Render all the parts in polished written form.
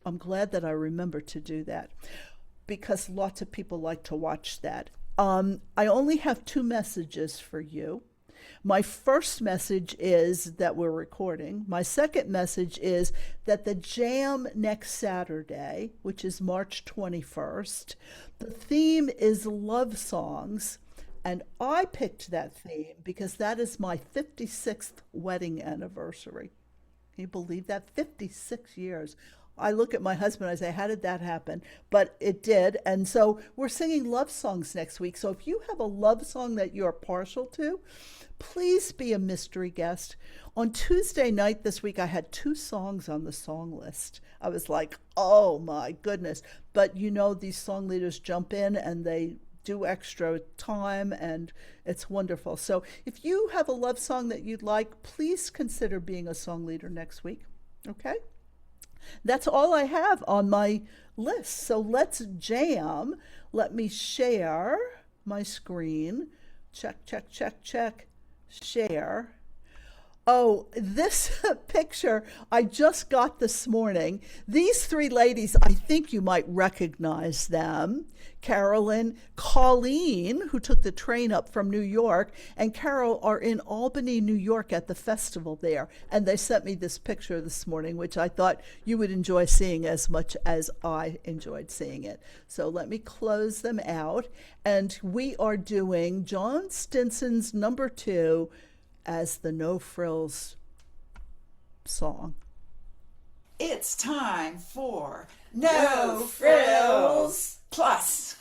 I'm glad that I remembered to do that because lots of people like to watch that. I only have two messages for you. My first message is that we're recording. My second message is that the jam next Saturday, which is March 21st, the theme is love songs. And I picked that theme because that is my 56th wedding anniversary. Can you believe that? 56 years. I look at my husband, I say, how did that happen? But it did. And so we're singing love songs next week. So if you have a love song that you're partial to, please be a mystery guest. On Tuesday night this week, I had two songs on the song list. I was like, oh my goodness. But you know, these song leaders jump in and they do extra time, and it's wonderful. So if you have a love song that you'd like, please consider being a song leader next week. Okay? That's all I have on my list. So let's jam. Let me share my screen. Check, check, check, check. Share. Oh, this picture I just got this morning. These three ladies, I think you might recognize them. Carolyn, Colleen, who took the train up from New York, and Carol are in Albany, New York at the festival there. And they sent me this picture this morning, which I thought you would enjoy seeing as much as I enjoyed seeing it. So let me close them out. And we are doing John Stinson's number 2 as the No Frills song. It's time for No Frills Plus.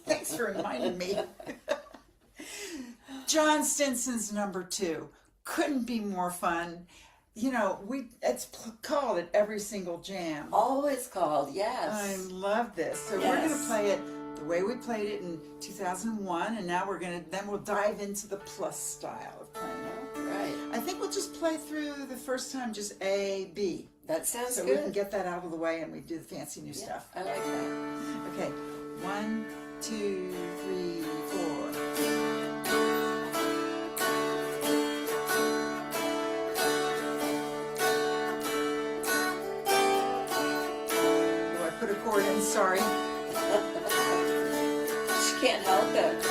Thanks for reminding me. John Stinson's number 2. Couldn't be more fun. You know, it's called at every single jam. Always called, I yes. love this. So we're going to play it the way we played it in 2001, and now we'll dive into the plus style of playing it. Right. I think we'll just play through the first time just A, B. That sounds So good. we can get that out of the way and we do the fancy new stuff. I like that. Okay, 1, 2, 3, 4. Oh, I put a chord in, sorry. She can't help it.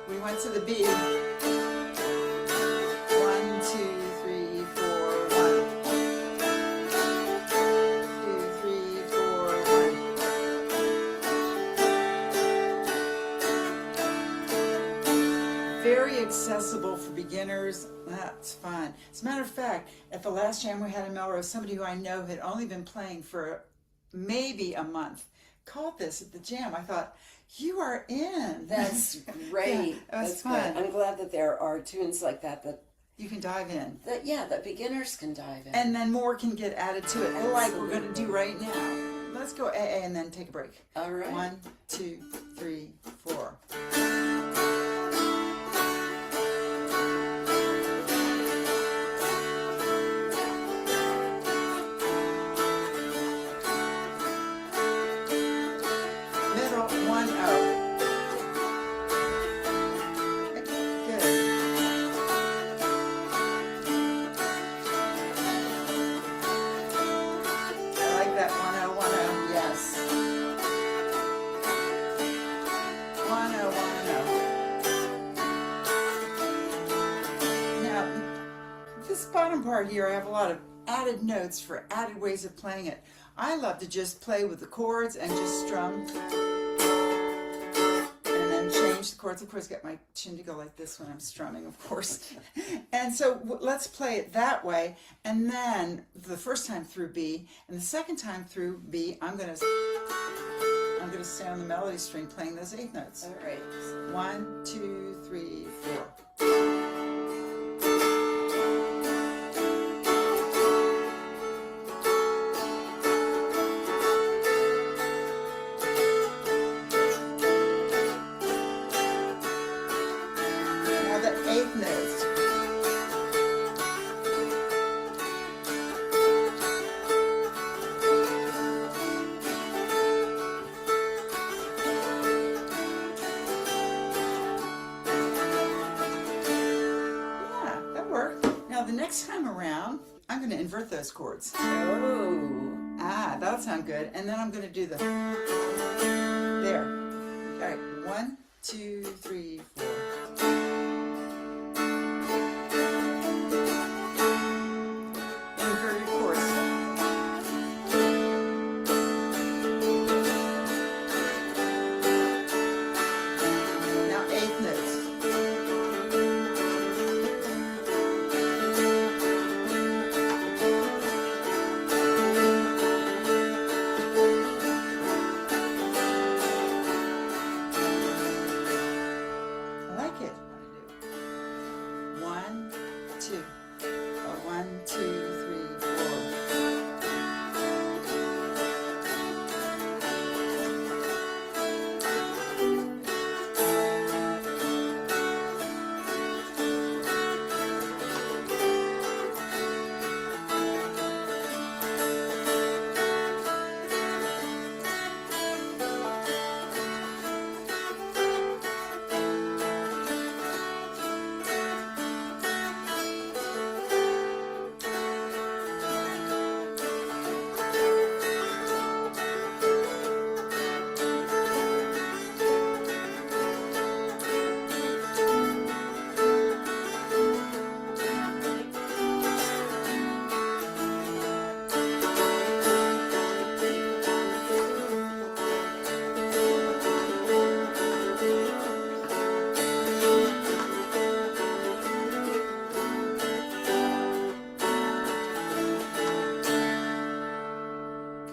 We went to the B. 1, 2, 3, 4, 1. 2, 3, 4, 1. Very accessible for beginners. That's fun. As a matter of fact, at the last jam we had in Melrose, somebody who I know had only been playing for maybe a month called this at the jam. I thought, you are in. That's great. Yeah, that was That's fun. Good. I'm glad that there are tunes like that You can dive in. that beginners can dive in. And then more can get added to it, like we're going to do right now. Let's go AA and then take a break. All right. 1, 2, 3, 4. Middle, 1, O. Good. I like that 1, O, 1, O. Yes. 1, O, 1, O. Now, this bottom part here, I have a lot of added notes for added ways of playing it. I love to just play with the chords and just strum. And then change the chords. Of course, get my chin to go like this when I'm strumming, of course. And so let's play it that way. And then the first time through B, and the second time through B, I'm gonna stay on the melody string playing those 8th notes. All right. 1, 2, 3, 4. Now the 8th notes. the next time around, I'm going to invert those chords. Oh. That'll sound good. And then I'm going to do the there. All right, 1, 2, 3, 4. Inverted chords. Now eighth notes. I like it. 1, 2. 1, 2, 3, 4.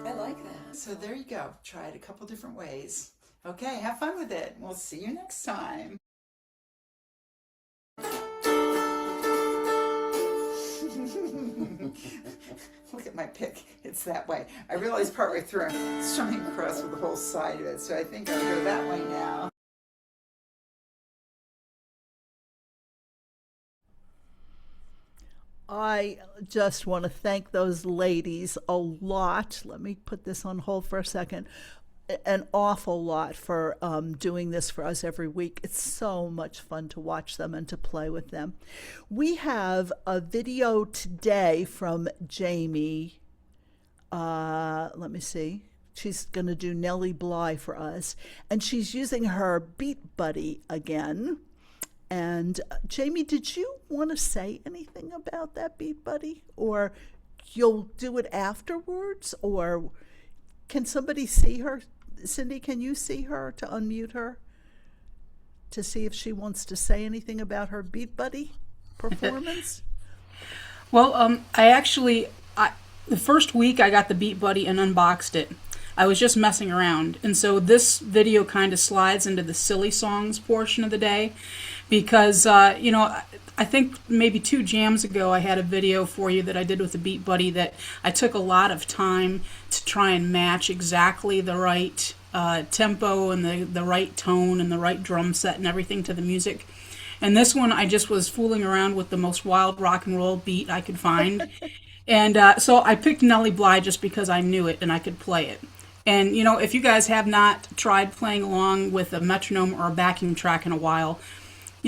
I like that. So there you go. Try it a couple different ways. Okay, have fun with it. We'll see you next time. Look at my pick. It's that way. I realized partway through I'm strumming across with the whole side of it, so I think I'll go that way now. I just want to thank those ladies a lot. Let me put this on hold for a second. An awful lot for doing this for us every week. It's so much fun to watch them and to play with them. We have a video today from Jamie. Let me see. She's going to do Nellie Bly for us. And she's using her Beat Buddy again. And Jamie, did you want to say anything about that Beat Buddy? Or you'll do it afterwards? Or can somebody see her? Cindy, can you see her to unmute her? To see if she wants to say anything about her Beat Buddy performance? Well, the first week I got the Beat Buddy and unboxed it. I was just messing around. And so this video kind of slides into the silly songs portion of the day because, I think maybe 2 jams ago I had a video for you that I did with the Beat Buddy that I took a lot of time to try and match exactly the right tempo and the right tone and the right drum set and everything to the music. And this one I just was fooling around with the most wild rock and roll beat I could find. And so I picked Nellie Bly just because I knew it and I could play it. And, if you guys have not tried playing along with a metronome or a backing track in a while,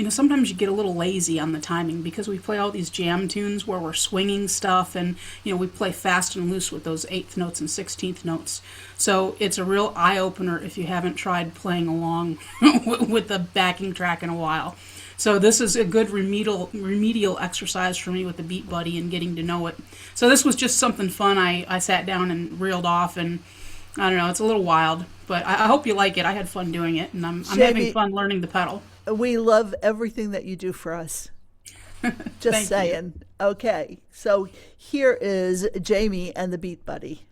sometimes you get a little lazy on the timing because we play all these jam tunes where we're swinging stuff and, we play fast and loose with those 8th notes and 16th notes. So it's a real eye-opener if you haven't tried playing along with the backing track in a while. So this is a good remedial exercise for me with the Beat Buddy and getting to know it. So this was just something fun I sat down and reeled off, and I don't know, it's a little wild, but I hope you like it. I had fun doing it, and I'm having fun learning the pedal. We love everything that you do for us. Just saying. You. Okay, so here is Jamie and the Beat Buddy.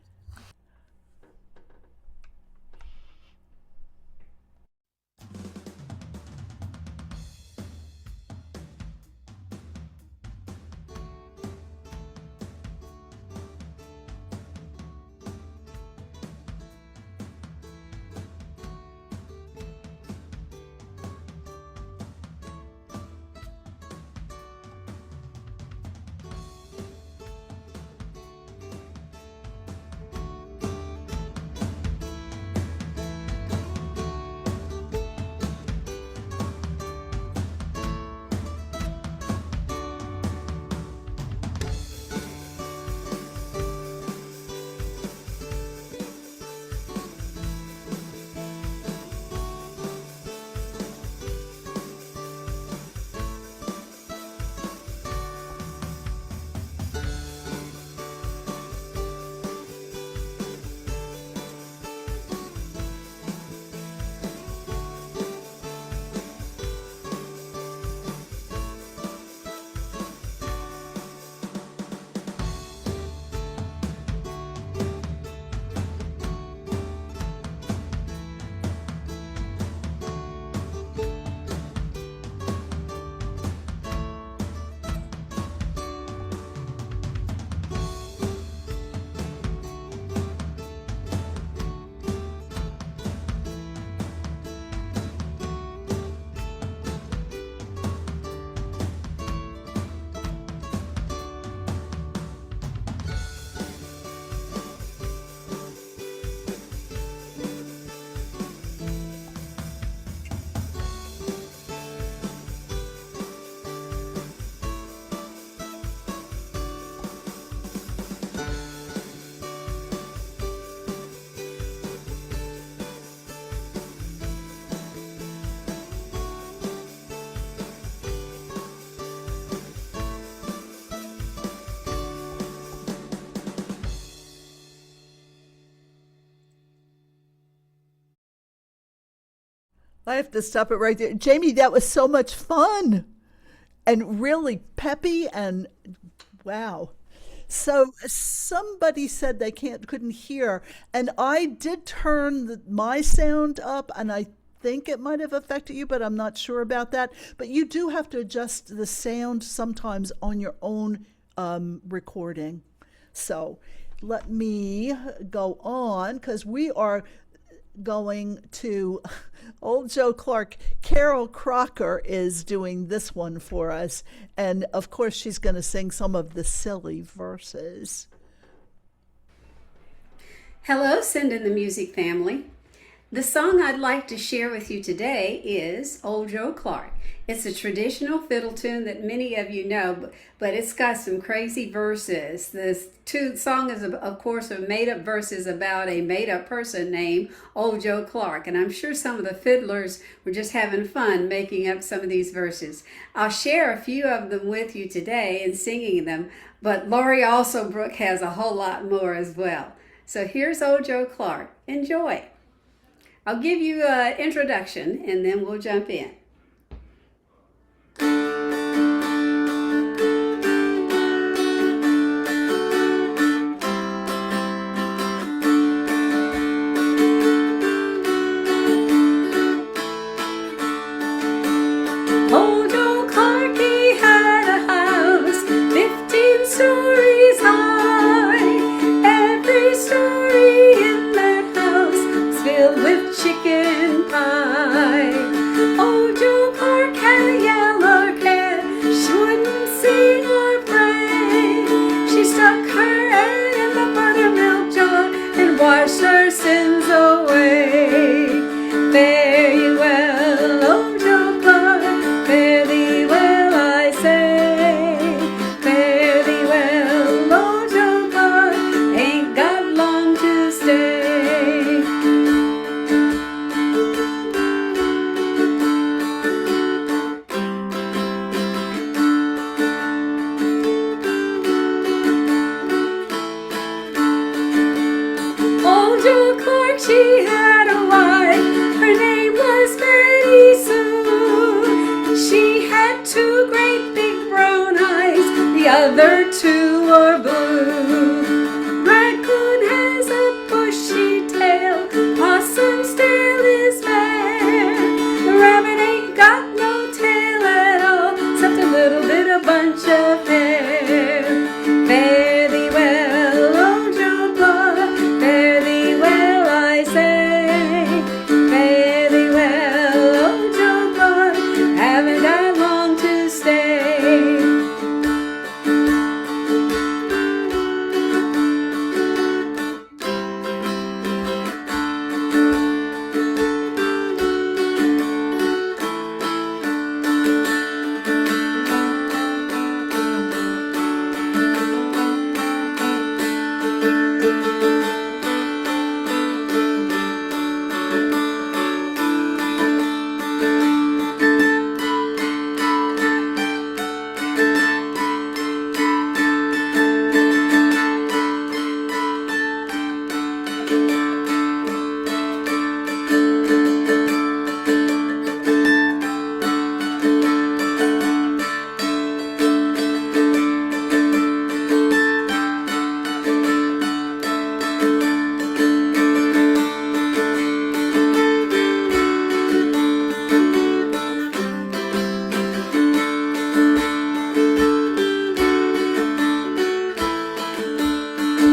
I have to stop it right there. Jamie, that was so much fun and really peppy and wow. So somebody said they couldn't hear, and I did turn my sound up, and I think it might have affected you, but I'm not sure about that. But you do have to adjust the sound sometimes on your own recording. So let me go on because we are going to old Joe Clark. Carol Crocker is doing this one for us, and of course she's going to sing some of the silly verses. Hello, Send in the Music family. The song I'd like to share with you today is Old Joe Clark. It's a traditional fiddle tune that many of you know, but it's got some crazy verses. This song is, of course, a made-up verses about a made-up person named Old Joe Clark, and I'm sure some of the fiddlers were just having fun making up some of these verses. I'll share a few of them with you today and singing them, but Laurie Alsobrook has a whole lot more as well. So here's Old Joe Clark. Enjoy. I'll give you an introduction and then we'll jump in. Old Joe Clark, he had a house 15 stories high. Every story in that house is filled with chicken pie. Old Joe Clark had a yellow cat. She wouldn't sing or pray. She stuck her head in the buttermilk jar and washed her sins away. Fare ye well, old Joe Clark, fare thee well, I say. Fare thee well, old Joe Clark, ain't got long to stay. Old Joe Clark, she had a wife, her name was Betty Sue. She had two great big brown eyes, the other two are blue. Raccoon has a bushy tail, Possum's tail is bare. The rabbit ain't got no tail at all, except a little bit of bunch of hair. Fare thee well, old Joe Clark, fare thee well, I say. Fare thee well, old Joe Clark, haven't got long to stay.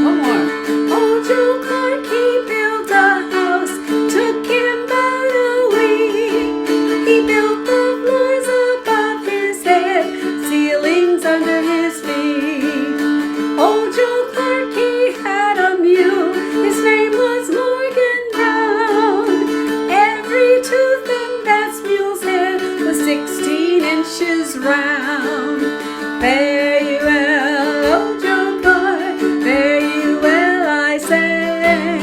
One more. Old Joe Clark, he built a house, took him about a week. He built the floors above his head, ceilings under his feet. Old Joe Clark, he had a mule, his name was Morgan Brown. Every tooth in that mule's head was 16 inches round. Fare ye well, old Joe Clark, fare ye well, I say.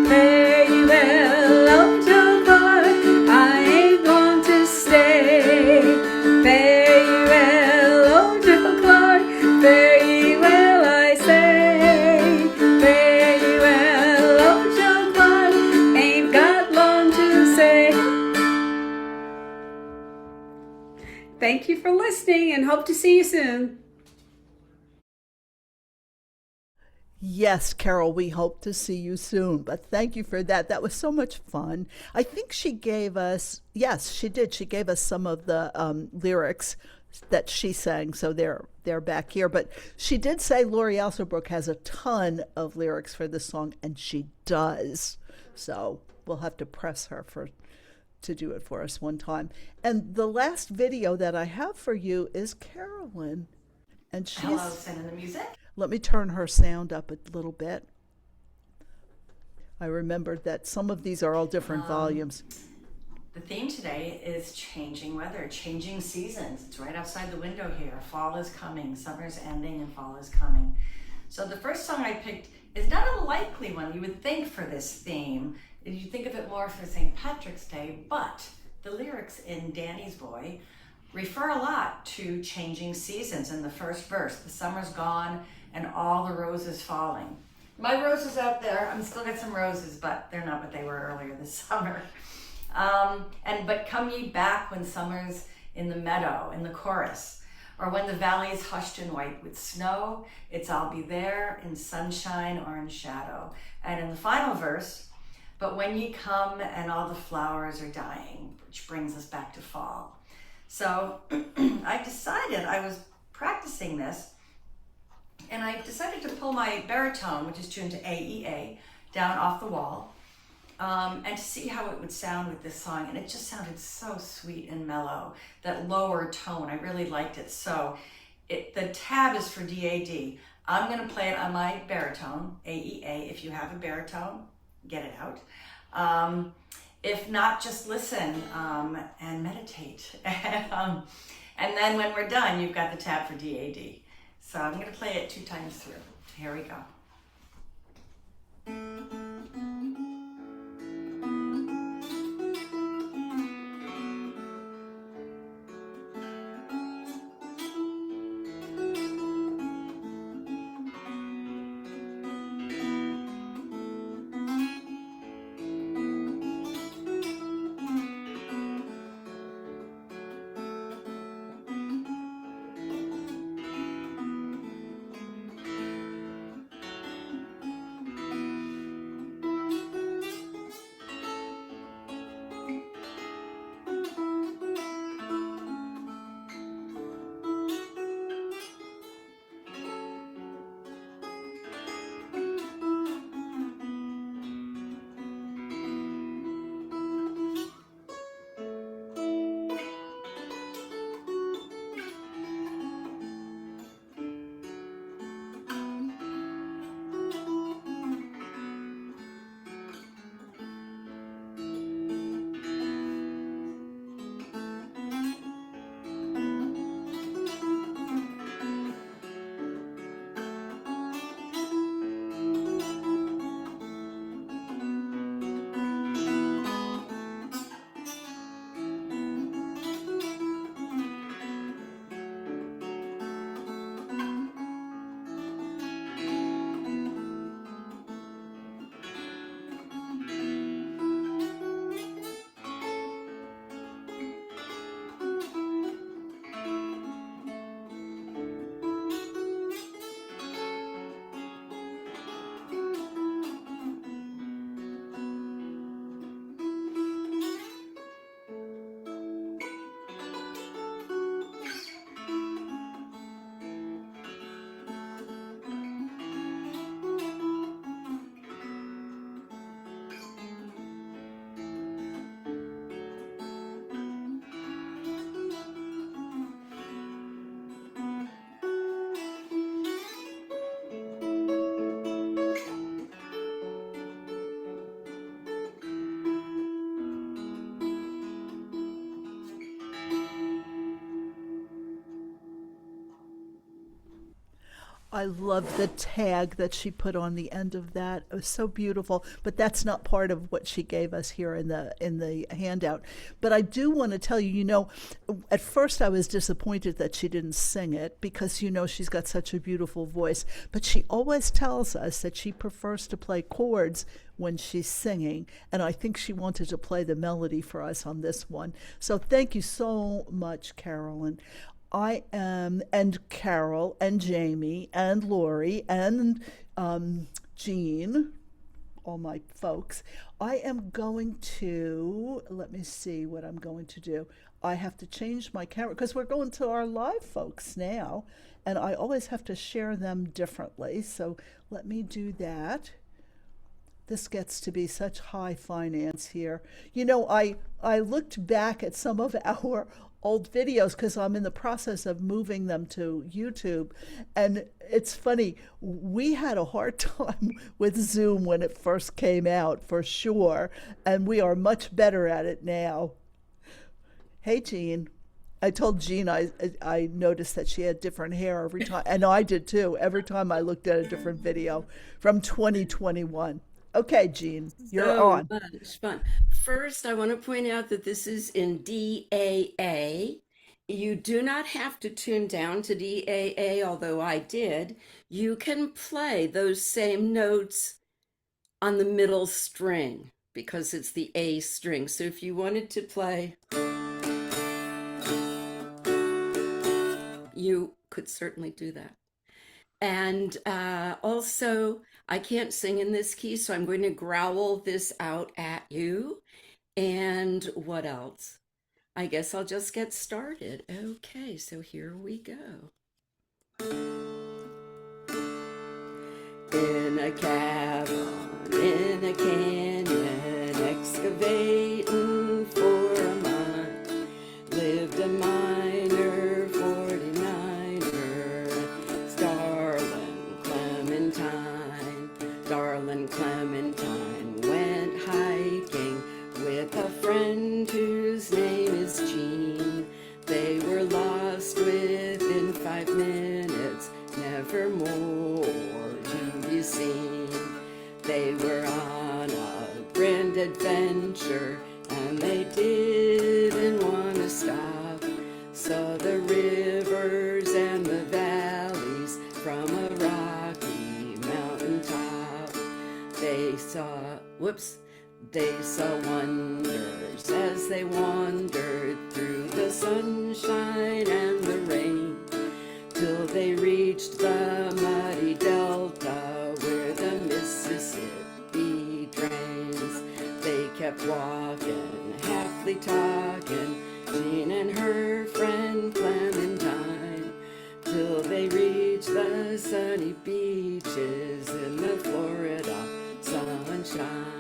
Fare ye well, old Joe Clark, I ain't going to stay. Fare ye well, old Joe Clark, fare ye well, I say. Fare ye well, old Joe Clark, ain't got long to say. listening and hope to see you soon. Yes, Carol, we hope to see you soon. But thank you for that. That was so much fun. I think she gave us, yes, she did. She gave us some of the lyrics that she sang, so they're back here. But she did say Lori Alsterbrook has a ton of lyrics for this song, and she does. So we'll have to press her to do it for us one time. And the last video that I have for you is Carolyn, and she's Hello, sending the music. Let me turn her sound up a little bit. I remembered that some of these are all different volumes. The theme today is changing weather, changing seasons. It's right outside the window here. Fall is coming, summer's ending, and fall is coming. So the first song I picked is not a likely one you would think for this theme. You think of it more for St. Patrick's Day, but the lyrics in Danny's Boy refer a lot to changing seasons in the first verse. The summer's gone and all the roses falling. My roses out there, I'm still got some roses, but they're not what they were earlier this summer. But come ye back when summer's in the meadow, in the chorus, or when the valley is hushed in white with snow, it's I'll be there in sunshine or in shadow. And in the final verse, but when ye come and all the flowers are dying, which brings us back to fall. So I decided, I was practicing this, and I decided to pull my baritone, which is tuned to AEA, down off the wall, and to see how it would sound with this song. And it just sounded so sweet and mellow, that lower tone. I really liked it. So the tab is for DAD. I'm going to play it on my baritone, AEA. If you have a baritone, get it out. If not, just listen and meditate. And then when we're done, you've got the tab for DAD. So I'm going to play it 2 times through. Here we go. I love the tag that she put on the end of that. It was so beautiful, but that's not part of what she gave us here in the handout. But I do want to tell you, at first I was disappointed that she didn't sing it because, she's got such a beautiful voice. But she always tells us that she prefers to play chords when she's singing, and I think she wanted to play the melody for us on this one. So thank you so much, Carolyn. I am, and Carol and Jamie and Lori and Jean, all my folks. I am going to, let me see what I'm going to do. I have to change my camera because we're going to our live folks now, and I always have to share them differently. So let me do that. This gets to be such high finance here. You know, I looked back at some of our old videos because I'm in the process of moving them to YouTube. And it's funny, we had a hard time with Zoom when it first came out, for sure. And we are much better at it now. Hey, Jean. I told Jean I noticed that she had different hair every time, and I did too, every time I looked at a different video from 2021. Okay, Jean, you're So on. much fun. First, I want to point out that this is in DAA. You do not have to tune down to DAA, although I did. You can play those same notes on the middle string because it's the A string. So if you wanted to play, you could certainly do that. And also, I can't sing in this key, so I'm going to growl this out at you. And what else? I guess I'll just get started. Okay, so here we go. In a cabin, in a canyon, excavating for a month, lived a miner, 49er, darling Clementine. Darling Clementine went hiking with a friend whose name is Jean. They were lost within 5 minutes, never more to be seen. They were on a grand adventure and they didn't want to stop. Saw the rivers and the valleys from a rocky mountaintop. They saw wonders as they wandered through the sunshine and the rain, till they reached the muddy delta where the Mississippi drains. They kept walking, happily talking, Jean and her friend Clementine, till they reached the sunny beaches in the Florida sunshine.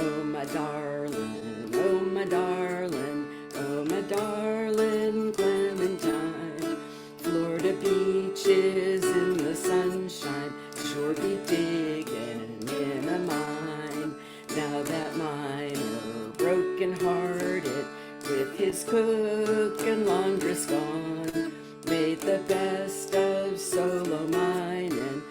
Oh my darling, oh my darling, oh my darling Clementine. Florida beaches in the sunshine sure be digging in a mine. Now that miner, broken hearted, with his cook and laundress gone, made the best of solo mining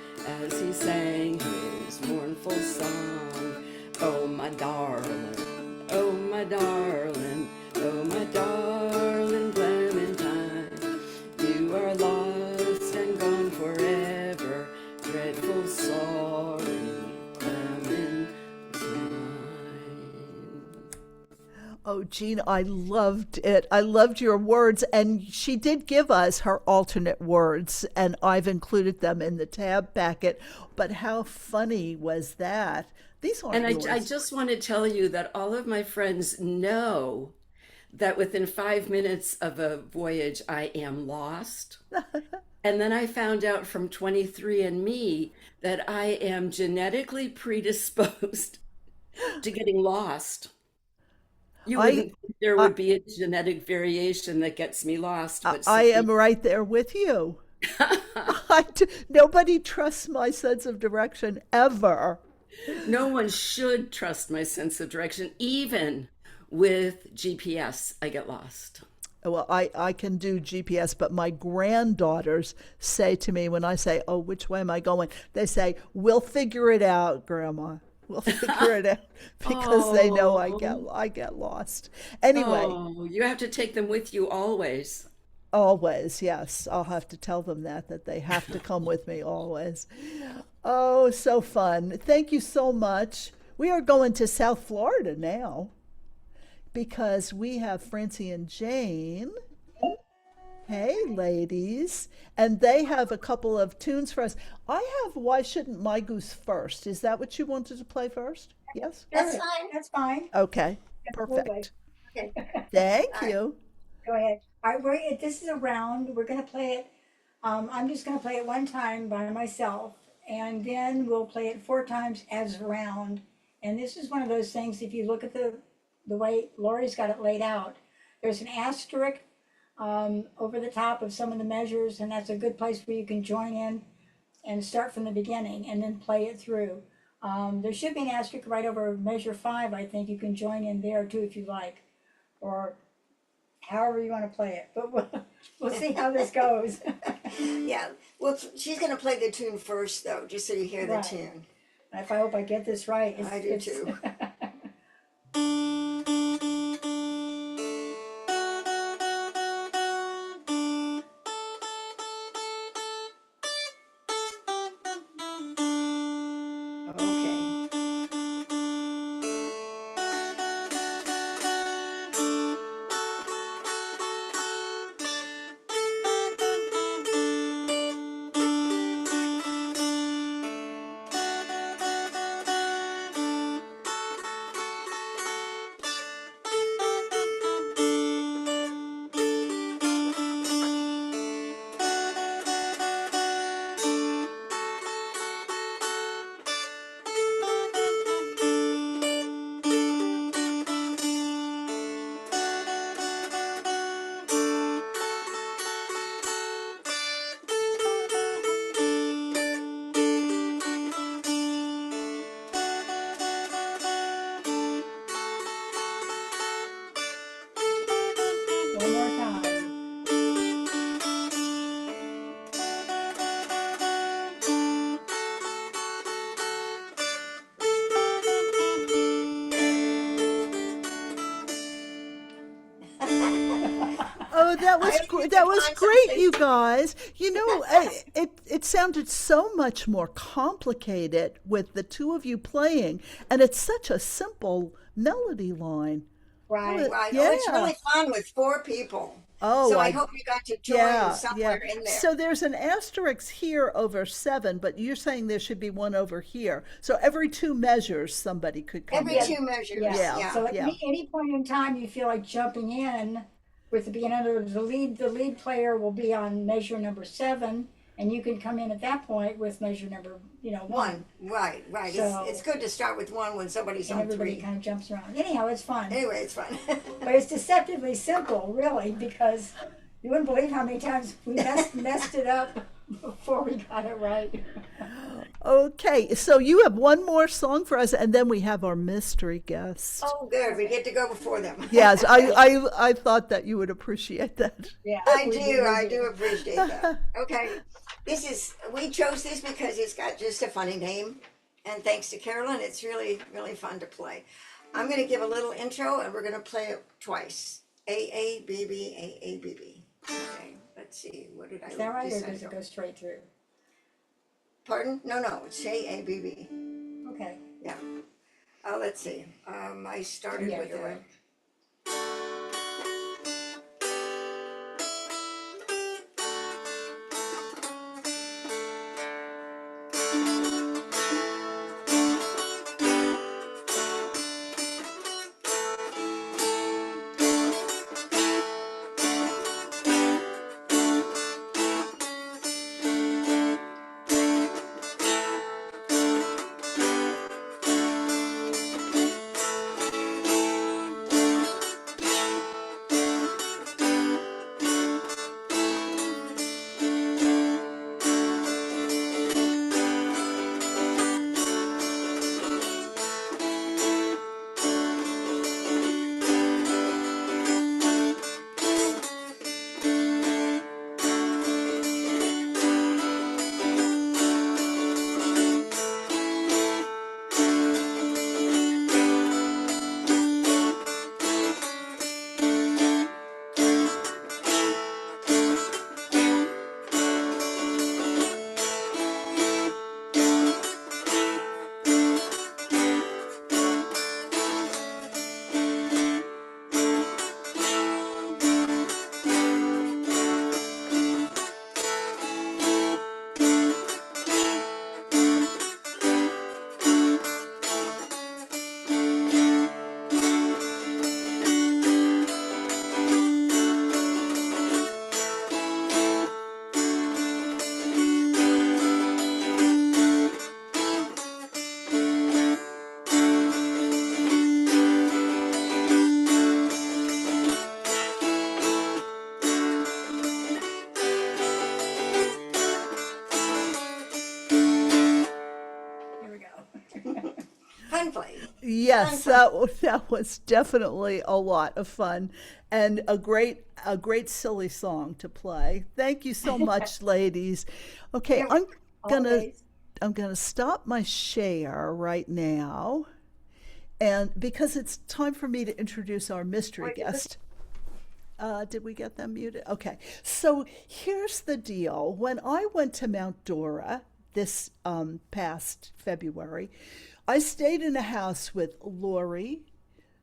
as he sang his mournful song. Oh my darling, oh my darling, oh my darling Clementine, you are lost and gone forever, dreadful sorry Clementine. Oh, Jean, I loved it. I loved your words. And she did give us her alternate words, and I've included them in the tab packet. But how funny was that? These aren't And yours. I just want to tell you that all of my friends know that within 5 minutes of a voyage, I am lost. And then I found out from 23andMe that I am genetically predisposed to getting lost. You I, wouldn't think there I, would be a genetic variation that gets me lost, but I see, am right there with you. Nobody trusts my sense of direction ever. no one should trust my sense of direction. Even with GPS, I get lost. Well, I can do GPS, but my granddaughters say to me when I say, "Oh, which way am I going?" They say, "We'll figure it out, Grandma. We'll figure it out," because they know Oh, I get lost. Anyway, oh, you have to take them with you always. always, yes, I'll have to tell them that they have to come with me always. Oh, so fun. Thank you so much. We are going to South Florida now because we have Francie and Jane Hey, ladies. And they have a couple of tunes for us. I have Why Shouldn't My Goose First? Is that what you wanted to play first? Yes? That's Sure. fine. That's fine. Okay, Absolutely. perfect. Okay. Thank All right. you. Go ahead. All right. This is a round. We're going to play it. I'm just going to play it one time by myself, and then we'll play it 4 times as a round. And this is one of those things. If you look at the way Lori's got it laid out, there's an asterisk over the top of some of the measures, and that's a good place where you can join in and start from the beginning and then play it through. There should be an asterisk right over measure 5. I think you can join in there too if you like, or however you want to play it. But we'll see how this goes. Yeah. Well, she's going to play the tune first, though, just so you hear the Right. tune. If I hope I get this right. I do too. Okay. One more time. Oh, that I was hope you that can was find great, something. you guys. You know, it sounded so much more complicated with the two of you playing, and it's such a simple melody line. Right. Right. Yeah. Oh, it's really fun with 4 people. Oh, So I hope you got to join yeah, somewhere in there. So there's an asterisk here over 7, but you're saying there should be one over here. So every 2 measures, somebody could come Every in. 2 measures. Yeah. Yeah. So at Yeah. any point in time you feel like jumping in with the beginning of the lead player will be on measure number 7, and you can come in at that point with measure number 1. 1. Right. So- It's good to start with 1 when somebody's And on everybody 3. kind of jumps around. Anyhow, it's fun. Anyway, it's fun. But it's deceptively simple, really, because you wouldn't believe how many times we messed it up before we got it right. Okay, so you have one more song for us, and then we have our mystery guest. Oh, good. We get to go before them. Yes, I thought that you would appreciate that. Yeah, I we do. we I do appreciate that. Okay. We chose this because it's got just a funny name. And thanks to Carolyn, it's really, really fun to play. I'm going to give a little intro and we're going to play it twice. A-A-B-B, A-A-B-B. Okay. Let's see. What did I Is that right, or decide does it on? go straight through? Pardon? No. It's A-A-B-B. Okay. Yeah. Let's see. I started Yeah, with you're a. right. sign play. Yes, that was definitely a lot of fun, and a great silly song to play. Thank you so much, ladies. Okay, Yeah, gonna always. I'm gonna stop my share right now, and because it's time for me to introduce our mystery guest. Did we get them muted? Okay, so here's the deal. When I went to Mount Dora this past February, I stayed in a house with Lori,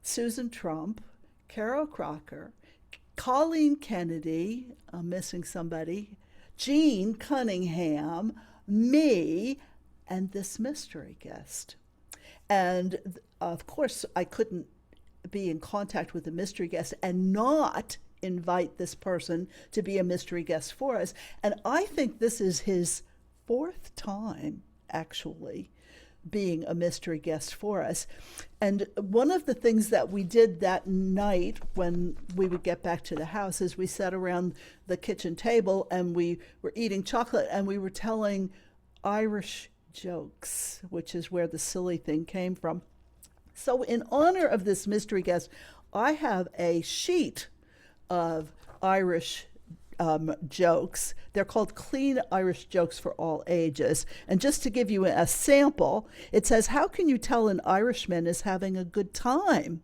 Susan Trump, Carol Crocker, Colleen Kennedy, I'm missing somebody, Jean Cunningham, me, and this mystery guest. And of course, I couldn't be in contact with the mystery guest and not invite this person to be a mystery guest for us. And I think this is his fourth time, actually, being a mystery guest for us. And one of the things that we did that night when we would get back to the house is we sat around the kitchen table and we were eating chocolate and we were telling Irish jokes, which is where the silly thing came from. So in honor of this mystery guest, I have a sheet of Irish jokes. They're called Clean Irish Jokes for All Ages. And just to give you a sample, it says, how can you tell an Irishman is having a good time?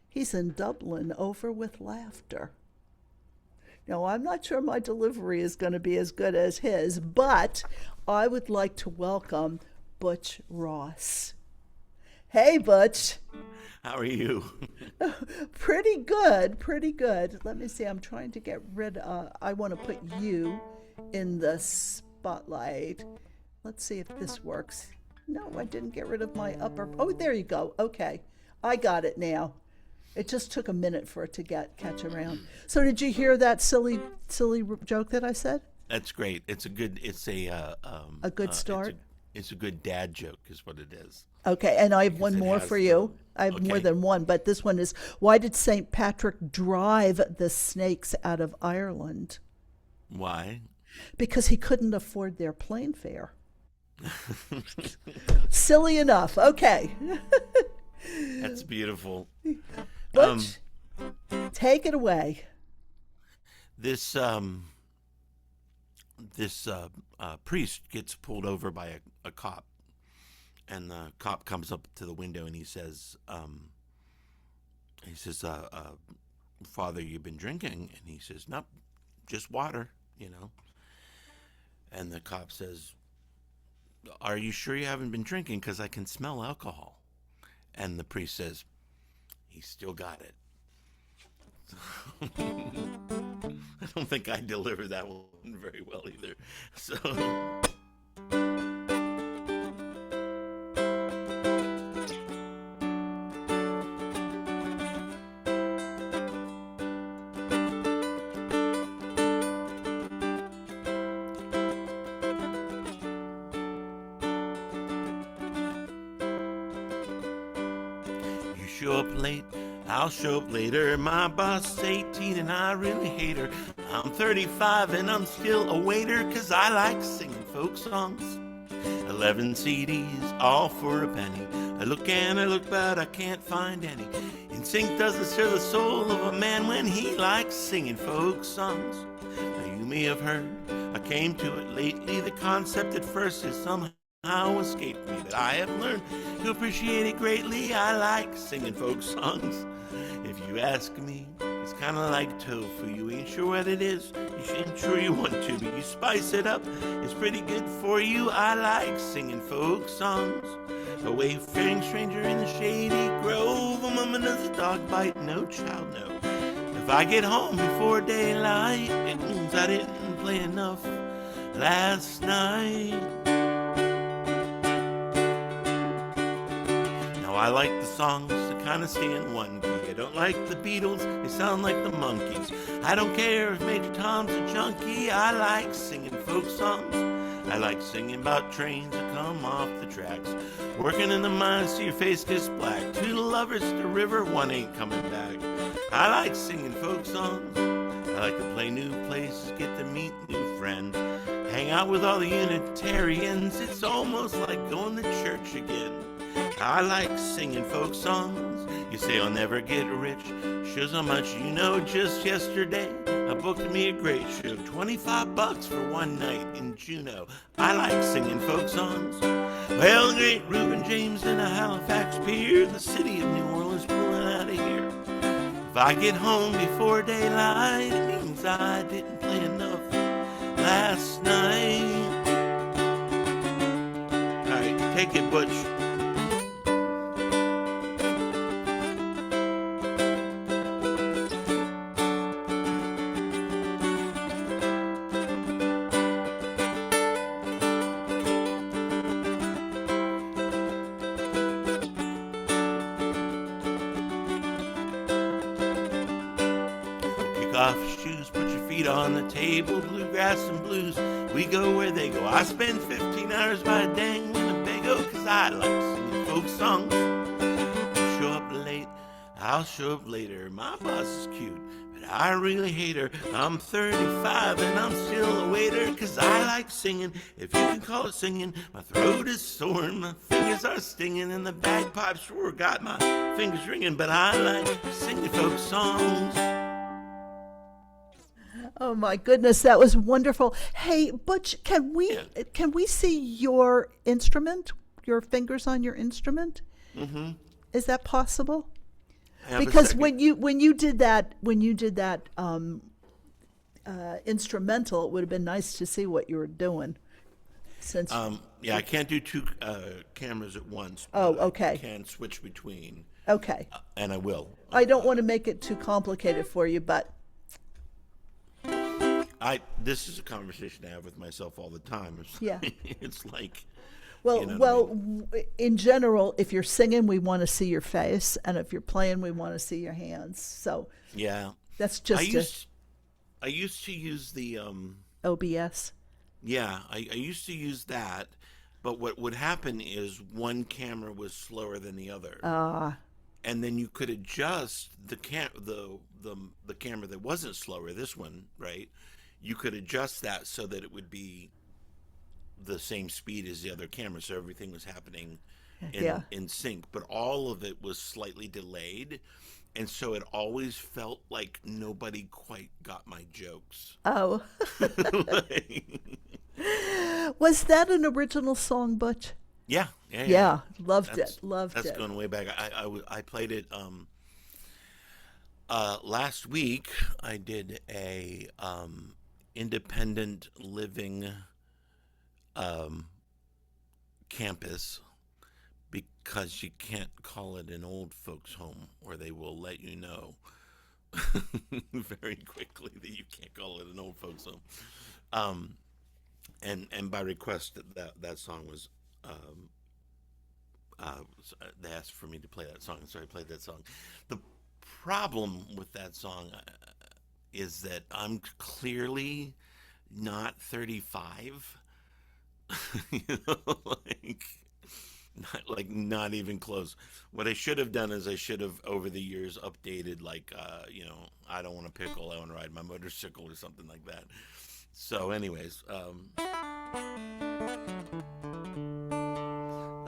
He's in Dublin over with laughter. Now, I'm not sure my delivery is going to be as good as his, but I would like to welcome Butch Ross. Hey, Butch. How are you? Pretty good, pretty good. Let me see, I'm trying to get rid of, I want to put you in the spotlight. Let's see if this works. No, I didn't get rid of my upper, oh, there you go. Okay, I got it now. It just took a minute for it to catch around. So did you hear that silly joke that I said? That's great. It's a good start? It's a good dad joke is what it is. Okay, and I have one more for you. I have Okay. more than one, but this one is, why did St. Patrick drive the snakes out of Ireland? Why? Because he couldn't afford their plane fare. Silly enough. Okay. That's beautiful. Butch, take it away. This priest gets pulled over by a cop, and the cop comes up to the window and he says, Father, you've been drinking? And he says, nope, just water, And the cop says, are you sure you haven't been drinking? Because I can smell alcohol. And the priest says, he's still got it. I don't think I delivered that one very well either. So... show up late, I'll show up later. My boss is 18 and I really hate her. I'm 35 and I'm still a waiter, 'cause I like singing folk songs. 11 CDs, all for a penny. I look and I look, but I can't find any. NSYNC doesn't stir the soul of a man when he likes singing folk songs. Now you may have heard, I came to it lately. The concept at first has somehow escaped me, but I have learned to appreciate it greatly. I like singing folk songs. If you ask me, it's kind of like tofu. You ain't sure what it is, you ain't sure you want to, but you spice it up, it's pretty good for you. I like singing folk songs. A wayfaring stranger in the shady grove, a mama does a dog bite, no child, no. If I get home before daylight, it means I didn't play enough last night. Now I like the songs that kind of stay in one key. I don't like the Beatles, they sound like the Monkees. I don't care if Major Tom's a junkie, I like singing folk songs. I like singing about trains that come off the tracks. Working in the mines till your face gets black. Two lovers to the river, one ain't coming back. I like singing folk songs. I like to play new places, get to meet new friends. Hang out with all the Unitarians, it's almost like going to church again. I like singing folk songs. You say I'll never get rich. Shows how much you know. Just yesterday, I booked me a great show. $25 for one night in Juneau. I like singing folk songs. Well, the great Reuben James in a Halifax pier. The city of New Orleans pulling out of here. If I get home before daylight, it means I didn't play enough last night. All right, take it, Butch. Off shoes, put your feet on the table, bluegrass and blues, we go where they go. I spend 15 hours by a dang Winnebago, cause I like singing folk songs. You show up late, I'll show up later. My boss is cute, but I really hate her. I'm 35 and I'm still a waiter, cause I like singing, if you can call it singing. My throat is sore and my fingers are stinging, and the bagpipes sure got my fingers ringing, but I like singing folk songs. Oh my goodness, that was wonderful. Hey, Butch, can we see your instrument, your fingers on your instrument? Mm-hmm. Is that possible? Because when you did that instrumental, it would have been nice to see what you were doing. Since I can't do two cameras at once. Oh, okay. I can switch between. Okay. And I will. I don't want to make it too complicated for you, but. This is a conversation I have with myself all the time. It's like, well, you know I mean? In general, if you're singing, we want to see your face, and if you're playing, we want to see your hands. So yeah, that's just I used to use the OBS. Yeah, I used to use that, but what would happen is one camera was slower than the other. And then you could adjust the camera that wasn't slower, this one, right? You could adjust that so that it would be the same speed as the other camera, so everything was happening in sync. But all of it was slightly delayed, and so it always felt like nobody quite got my jokes. Oh. Was that an original song, Butch? Yeah. Loved it. That's going way back. I played it last week. I did a independent living campus, because you can't call it an old folks home, or they will let you know very quickly that you can't call it an old folks home. And by request, that song was they asked for me to play that song, so I played that song. The problem with that song is that I'm clearly not 35. Not even close. What I should have done is I should have over the years updated, I don't want to pickle, I want to ride my motorcycle or something like that. So anyways, let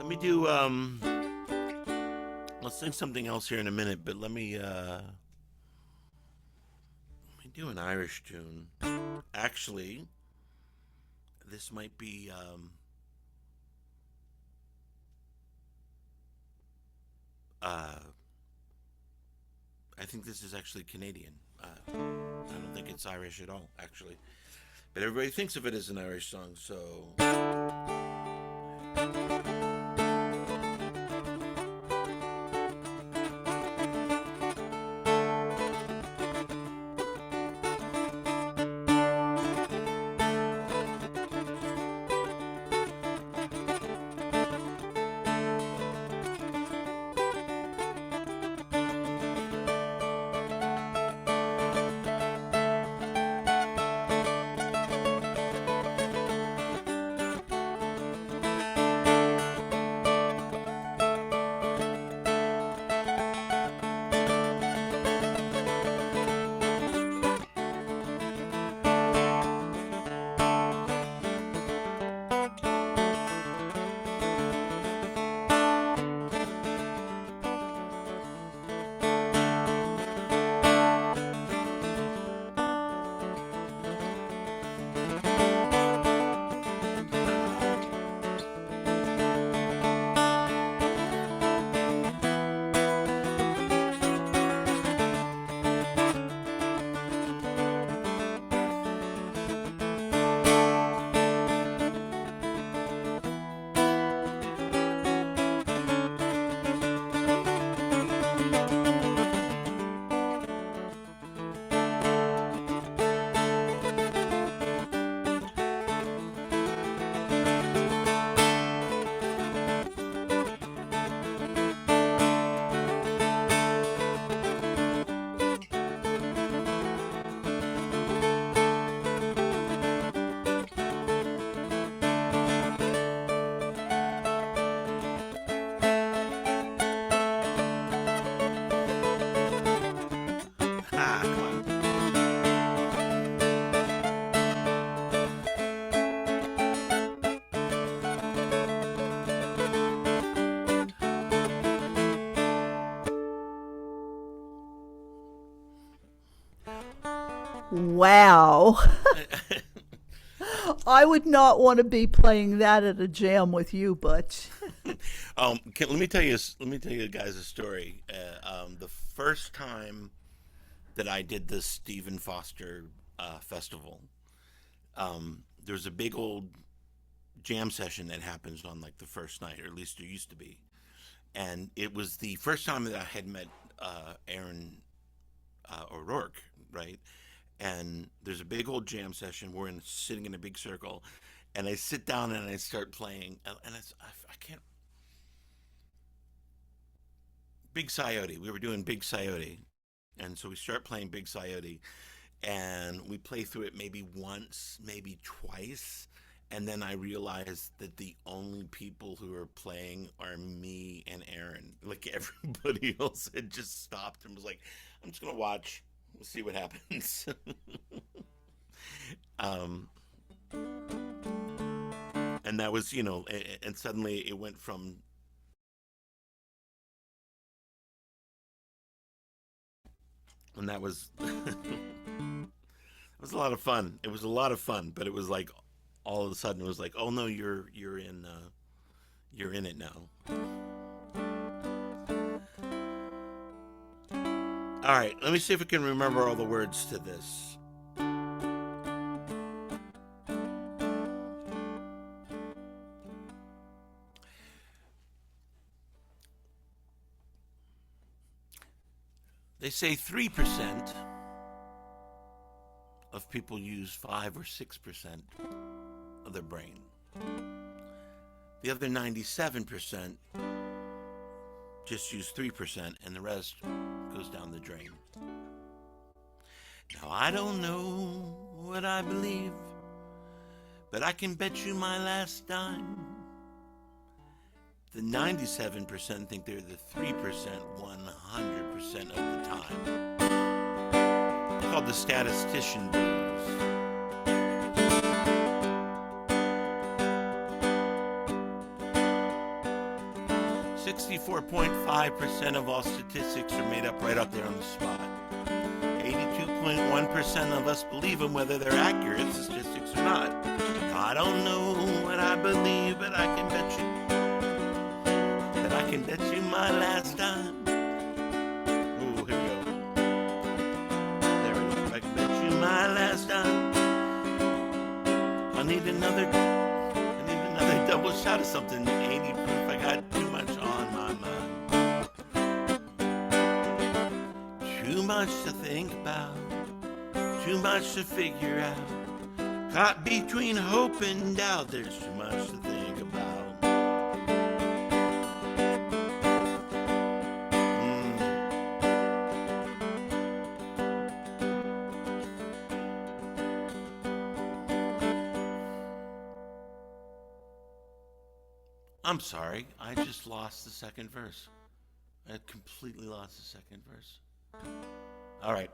me do let's sing something else here in a minute, but let me do an Irish tune. Actually, this might be I think this is actually Canadian. I don't think it's Irish at all, actually. But everybody thinks of it as an Irish song, so... Wow. I would not want to be playing that at a jam with you, Butch. Let me tell you guys a story. The first time that I did this Stephen Foster festival, there's a big old jam session that happens on like the first night, or at least there used to be. And it was the first time that I had met Aaron O'Rourke, right? And there's a big old jam session. We're sitting in a big circle, and I sit down and I start playing, and I can't. Big Coyote. We were doing Big Coyote, and so we start playing Big Coyote, and we play through it maybe once, maybe twice, and then I realized that the only people who are playing are me and Aaron. Like everybody else had just stopped and was like, "I'm just gonna watch. We'll see what happens." And that was, and suddenly it went from, and that was, it was a lot of fun. It was a lot of fun, but it was like, all of a sudden it was like, oh no, you're in it now. All right, let me see if I can remember all the words to this. They say 3% of people use 5 or 6% of their brain. The other 97% just use 3%, and the rest goes down the drain. Now, I don't know what I believe, but I can bet you my last dime. The 97% think they're the 3% 100% of the time. It's called the statistician blues. .5% of all statistics are made up right up there on the spot. 82.1% of us believe them, whether they're accurate statistics or not. I don't know what I believe, but I can bet you my last time. Oh, here we go. There it is. I can bet you my last time. I need another double shot of something. 80 proof. I got too much on my mind. Too much to think about. Too much to figure out. Caught between hope and doubt. There's too much to think about. I'm sorry, I just lost the second verse. I completely lost the second verse. All right.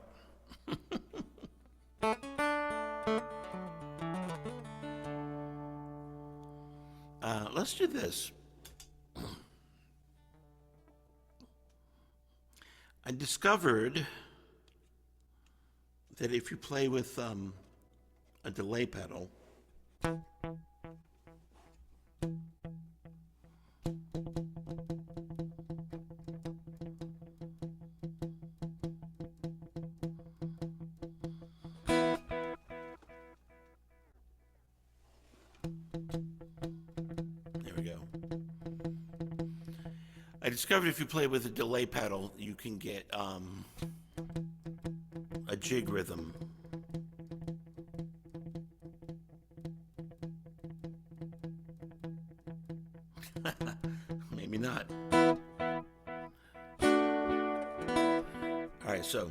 Let's do this. I discovered that if you play with a delay pedal, if you play with a delay pedal, you can get a jig rhythm. Maybe not. All right, so.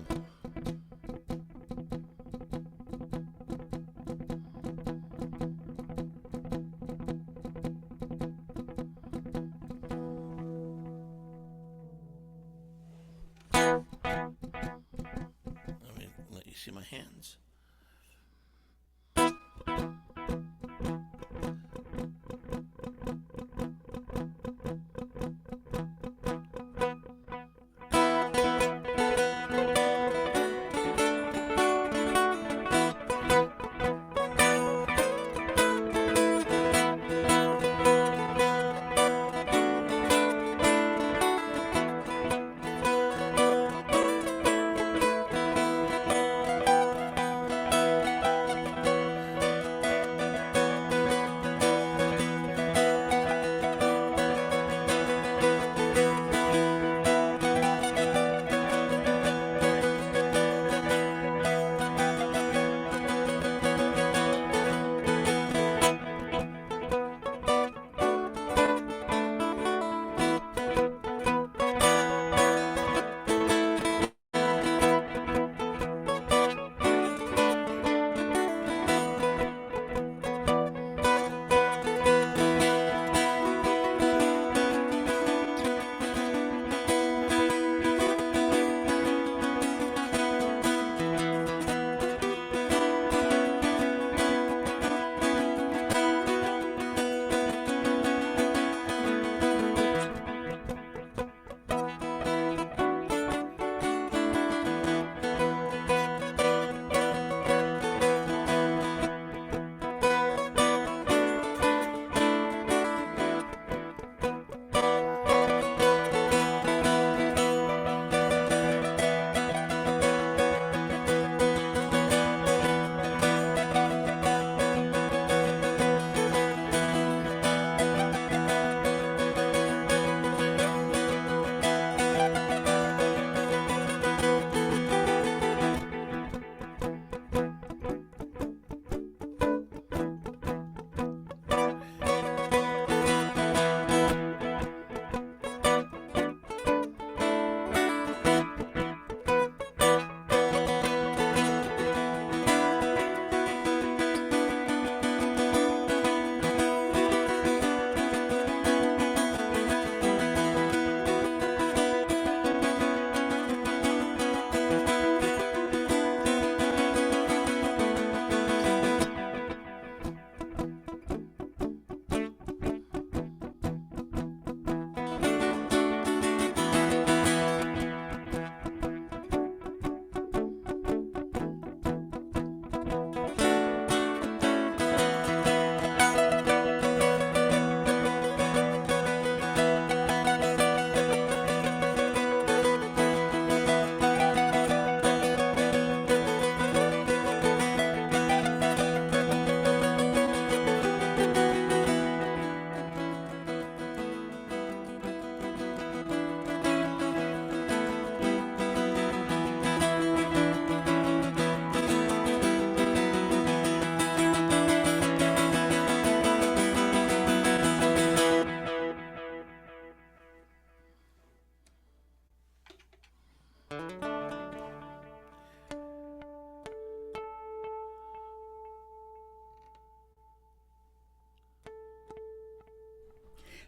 See my hands.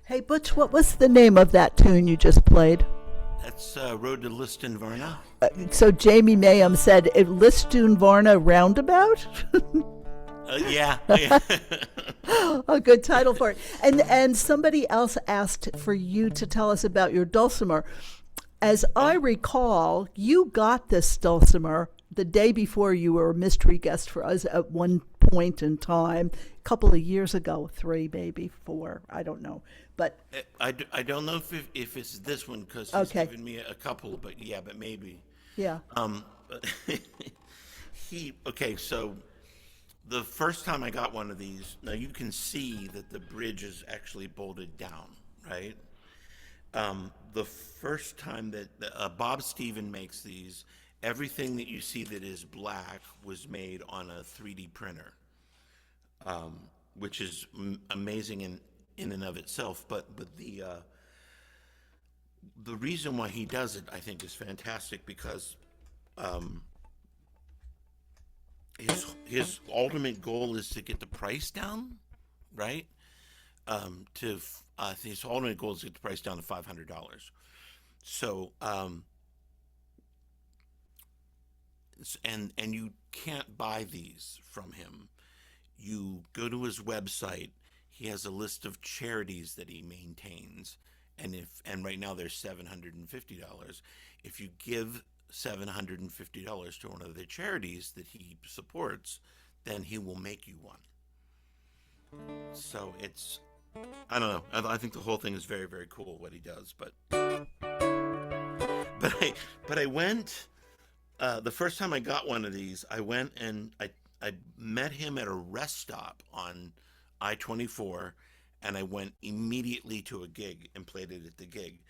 Hey, Butch, what was the name of that tune you just played? That's Road to Liston Varna. So Jamie Mayhem said, Listun Varna Roundabout? Yeah. Yeah. A good title for it. And somebody else asked for you to tell us about your dulcimer. As I recall, you got this dulcimer the day before you were a mystery guest for us at one point in time, a couple of years ago, 3, maybe 4, I don't know. But I don't know if it's this one because he's Okay. given me a couple, but yeah, but maybe. yeah, But okay, so the first time I got one of these, now you can see that the bridge is actually bolted down, right? The first time that Bob Steven makes these, everything that you see that is black was made on a 3D printer, which is amazing in and of itself. But the reason why he does it, I think, is fantastic because his ultimate goal is to get the price down, right? His ultimate goal is to get the price down to $500. So and you can't buy these from him. You go to his website. He has a list of charities that he maintains, and right now they're $750. If you give $750 to one of the charities that he supports, then he will make you one. So it's, I don't know. I think the whole thing is very, very cool what he does. But I went. The first time I got one of these, I went and I met him at a rest stop on I-24, and I went immediately to a gig and played it at the gig.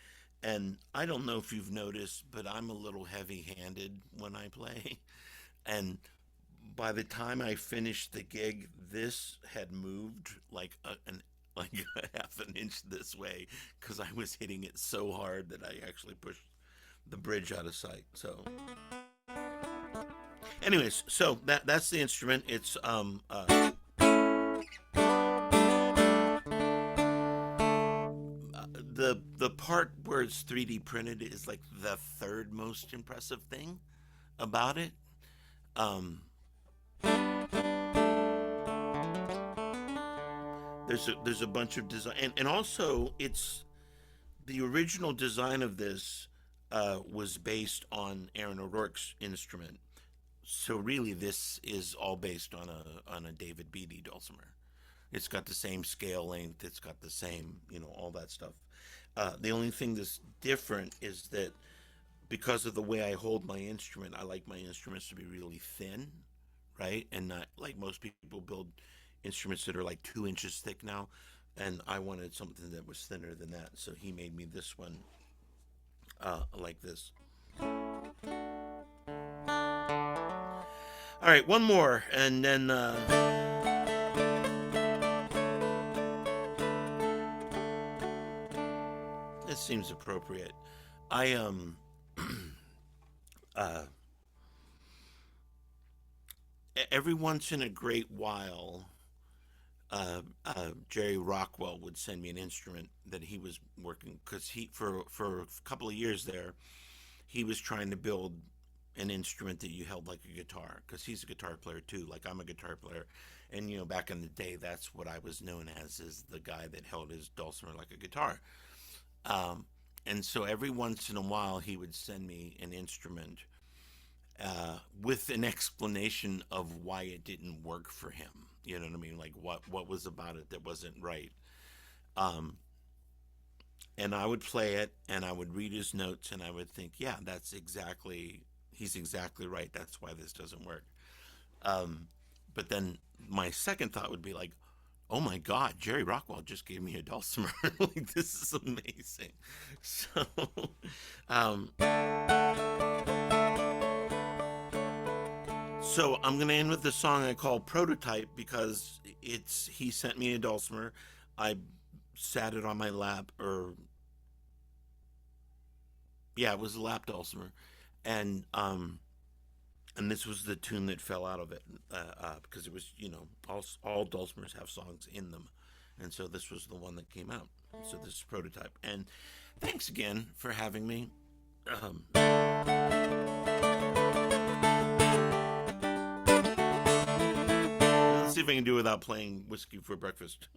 And I don't know if you've noticed, but I'm a little heavy-handed when I play. And by the time I finished the gig, this had moved like like a half an inch this way because I was hitting it so hard that I actually pushed the bridge out of sight. So, anyways, so that's the instrument. It's the part where it's 3D printed is like the third most impressive thing about it. There's a bunch of design, and also it's the original design of this was based on Aaron O'Rourke's instrument. So really, this is all based on a David Beatty dulcimer. It's got the same scale length. It's got the same, all that stuff. The only thing that's different is that because of the way I hold my instrument, I like my instruments to be really thin, right? And not like most people build instruments that are like 2 inches thick now. And I wanted something that was thinner than that. So he made me this one like this. All right, one more, and then this seems appropriate. I every once in a great while, Jerry Rockwell would send me an instrument that he was working, because he for a couple of years there, he was trying to build an instrument that you held like a guitar, because he's a guitar player too, like I'm a guitar player. And back in the day, that's what I was known as, is the guy that held his dulcimer like a guitar. And so every once in a while he would send me an instrument with an explanation of why it didn't work for him. You know what I mean? Like what was about it that wasn't right. And I would play it, and I would read his notes, and I would think, yeah, he's exactly right. That's why this doesn't work. But then my second thought would be like, oh my God, Jerry Rockwell just gave me a dulcimer. Like, this is amazing. So, so I'm going to end with the song I call Prototype, because he sent me a dulcimer. I sat it on my lap, it was a lap dulcimer. and this was the tune that fell out of it, because it was, all dulcimers have songs in them, and so this was the one that came out. So this is Prototype, and thanks again for having me. Let's see if I can do it without playing Whiskey for Breakfast.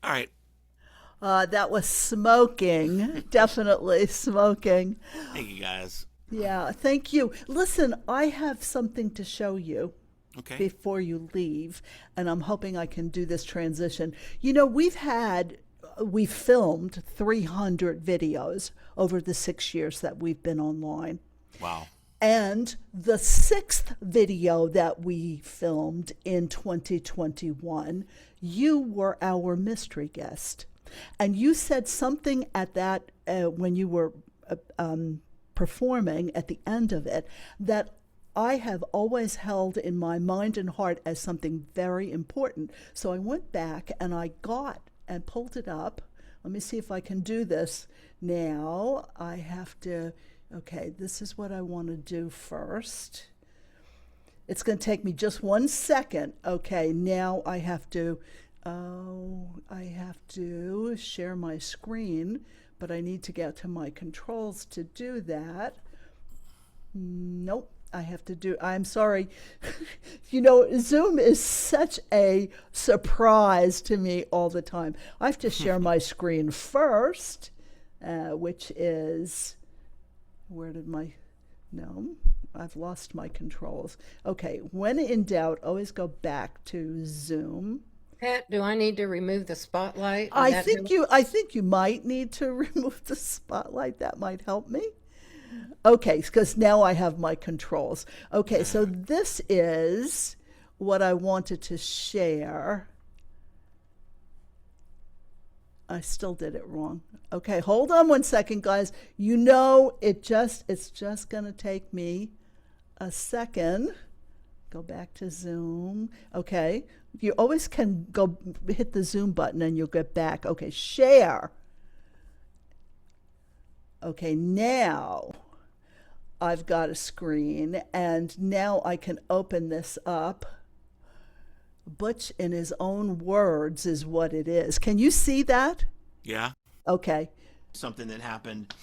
All right. That was smoking. Definitely smoking. Thank you, guys. Yeah, thank you. Listen, I have something to show you Okay. before you leave, and I'm hoping I can do this transition. We've filmed 300 videos over the 6 years that we've been online. Wow. And the 6th video that we filmed in 2021, you were our mystery guest. And you said something at that, when you were performing at the end of it, that I have always held in my mind and heart as something very important. So I went back and I got and pulled it up. Let me see if I can do this now. I have to, okay, this is what I want to do first. It's going to take me just 1 second. Okay, now I have to share my screen, but I need to get to my controls to do that. Nope. I'm sorry. Zoom is such a surprise to me all the time. I have to share my screen first, which is, I've lost my controls. Okay, when in doubt, always go back to Zoom. Pat, do I need to remove the spotlight? I think you might need to remove the spotlight. That might help me. Okay, because now I have my controls. Okay, so this is what I wanted to share. I still did it wrong. Okay, hold on 1 second, guys. It's just going to take me a second. Go back to Zoom. Okay, you always can go hit the Zoom button and you'll get back. Okay, share. Okay, now I've got a screen, and now I can open this up. Butch, in his own words, is what it is. Can you see that? Yeah. Okay. Something that happened,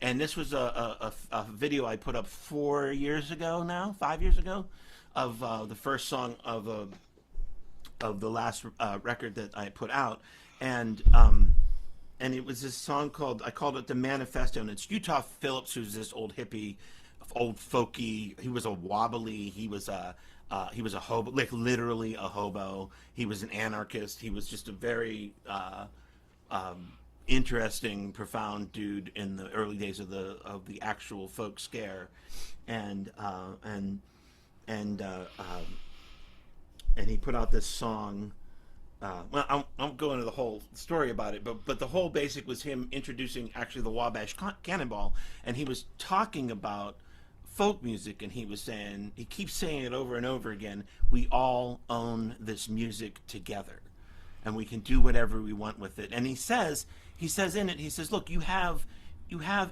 and this was a video I put up 4 years ago now, 5 years ago, of the first song of the last record that I put out, and it was this song I called it the Manifesto, and it's Utah Phillips, who's this old hippie, old folky. He was a wobbly. He was a hobo, like literally a hobo. He was an anarchist. He was just a very interesting, profound dude in the early days of the actual folk scare, and he put out this song. Well, I won't go into the whole story about it, but the whole basic was him introducing actually the Wabash Cannonball, and he was talking about folk music, and he keeps saying it over and over again, we all own this music together, and we can do whatever we want with it. And he says in it, he says, look, you have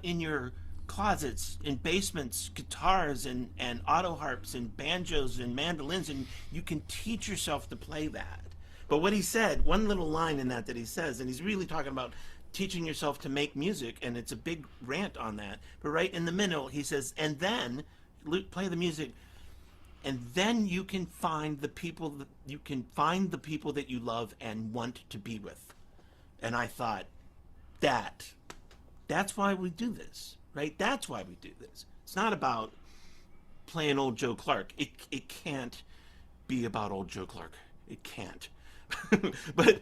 in your closets and basements guitars and auto harps and banjos and mandolins, and you can teach yourself to play that. But what he said, one little line in that he says, and he's really talking about teaching yourself to make music, and it's a big rant on that. But right in the middle, he says, and then play the music, and then you can find the people that you love and want to be with. And I thought, that's why we do this, right? That's why we do this. It's not about playing old Joe Clark. It can't be about old Joe Clark. It can't. but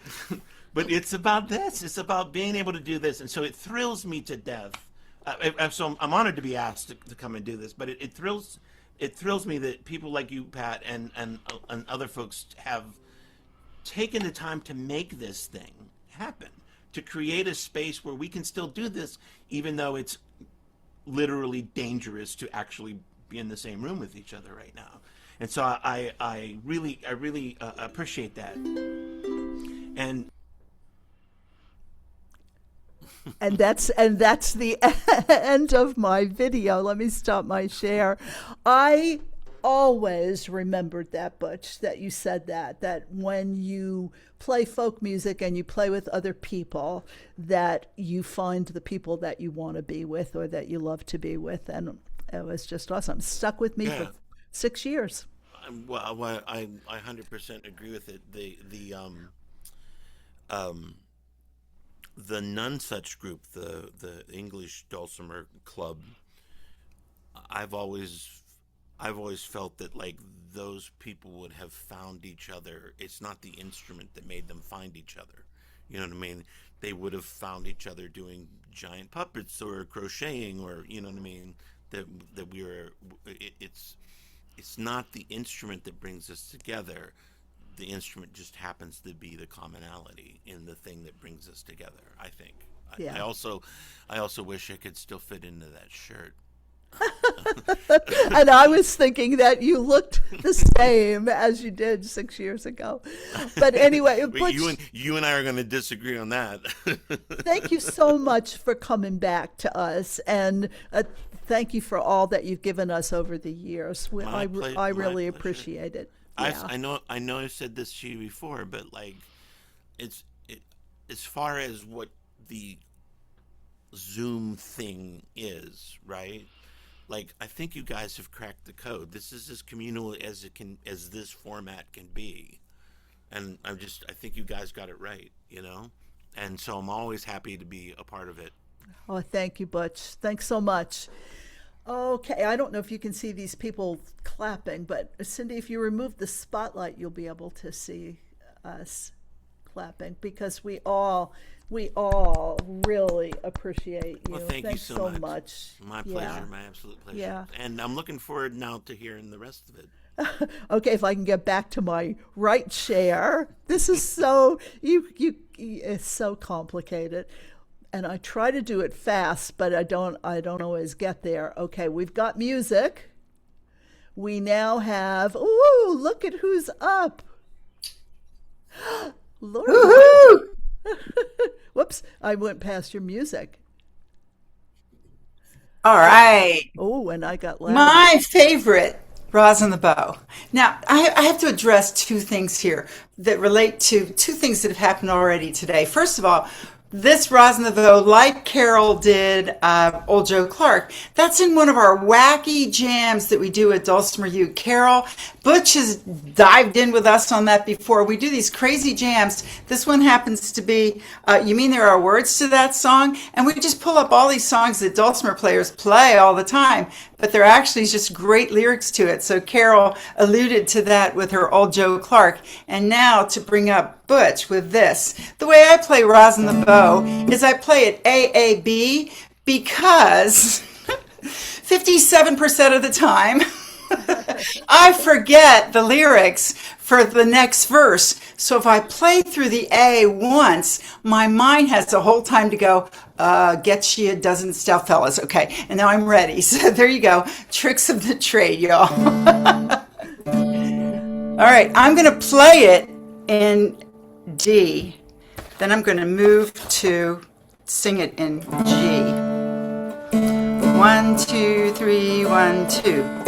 it's about this. It's about being able to do this, and so it thrills me to death. So I'm honored to be asked to come and do this. But it thrills me that people like you, Pat, and other folks have taken the time to make this thing happen, to create a space where we can still do this, even though it's literally dangerous to actually be in the same room with each other right now. And so I really appreciate that. And that's the end of my video. Let me stop my share. I always remembered that, Butch, that you said that when you play folk music and you play with other people, that you find the people that you want to be with or that you love to be with. And it was just awesome. Stuck with me for 6 years. Well, I 100% agree with it. The None Such group, the English Dulcimer Club, I've always felt that like those people would have found each other. It's not the instrument that made them find each other. You know what I mean? They would have found each other doing giant puppets or crocheting, or you know what I mean? That we were. It's not the instrument that brings us together. The instrument just happens to be the commonality in the thing that brings us together, I think. Yeah. I also wish I could still fit into that shirt. And I was thinking that you looked the same as you did 6 years ago. But anyway, Butch, you and I are going to disagree on that. thank you so much for coming back to us, and thank you for all that you've given us over the years. I really appreciate it. Yeah. I know I've said this to you before, but like, as far as what the Zoom thing is, right? Like, I think you guys have cracked the code. This is as communal as this format can be, and I think you guys got it right, you know. And so I'm always happy to be a part of it. Oh, thank you, Butch. Thanks so much. Okay, I don't know if you can see these people clapping, but Cindy, if you remove the spotlight, you'll be able to see us clapping, because we all really appreciate you. Well, thank Thanks you so much. My pleasure, my absolute pleasure. Yeah. And I'm looking forward now to hearing the rest of it. Okay, if I can get back to my right share. This is so it's so complicated. And I try to do it fast, but I don't always get there. Okay, we've got music. We now have, ooh, look at who's up. Lord. Whoops, I went past your music. All right. Oh, and I got loud. My favorite Rosin the Bow. Now, I have to address two things here that relate to two things that have happened already today. First of all, this Rosin the Bow, like Carol did Old Joe Clark, that's in one of our wacky jams that we do at Dulcimer U. Carol, Butch has dived in with us on that before. We do these crazy jams. This one happens to be, You Mean There Are Words to That Song? And we just pull up all these songs that Dulcimer players play all the time, but they're actually just great lyrics to it. So Carol alluded to that with her Old Joe Clark. And now to bring up Butch with this. The way I play Rosin the Bow is I play it AAB because 57% of the time I forget the lyrics for the next verse. So if I play through the A once, my mind has the whole time to go, get you a dozen stout fellas. Okay, and now I'm ready. So there you go. Tricks of the trade, y'all. All right, I'm going to play it in D. Then I'm going to move to sing it in G. 1, 2, 3, 1, 2.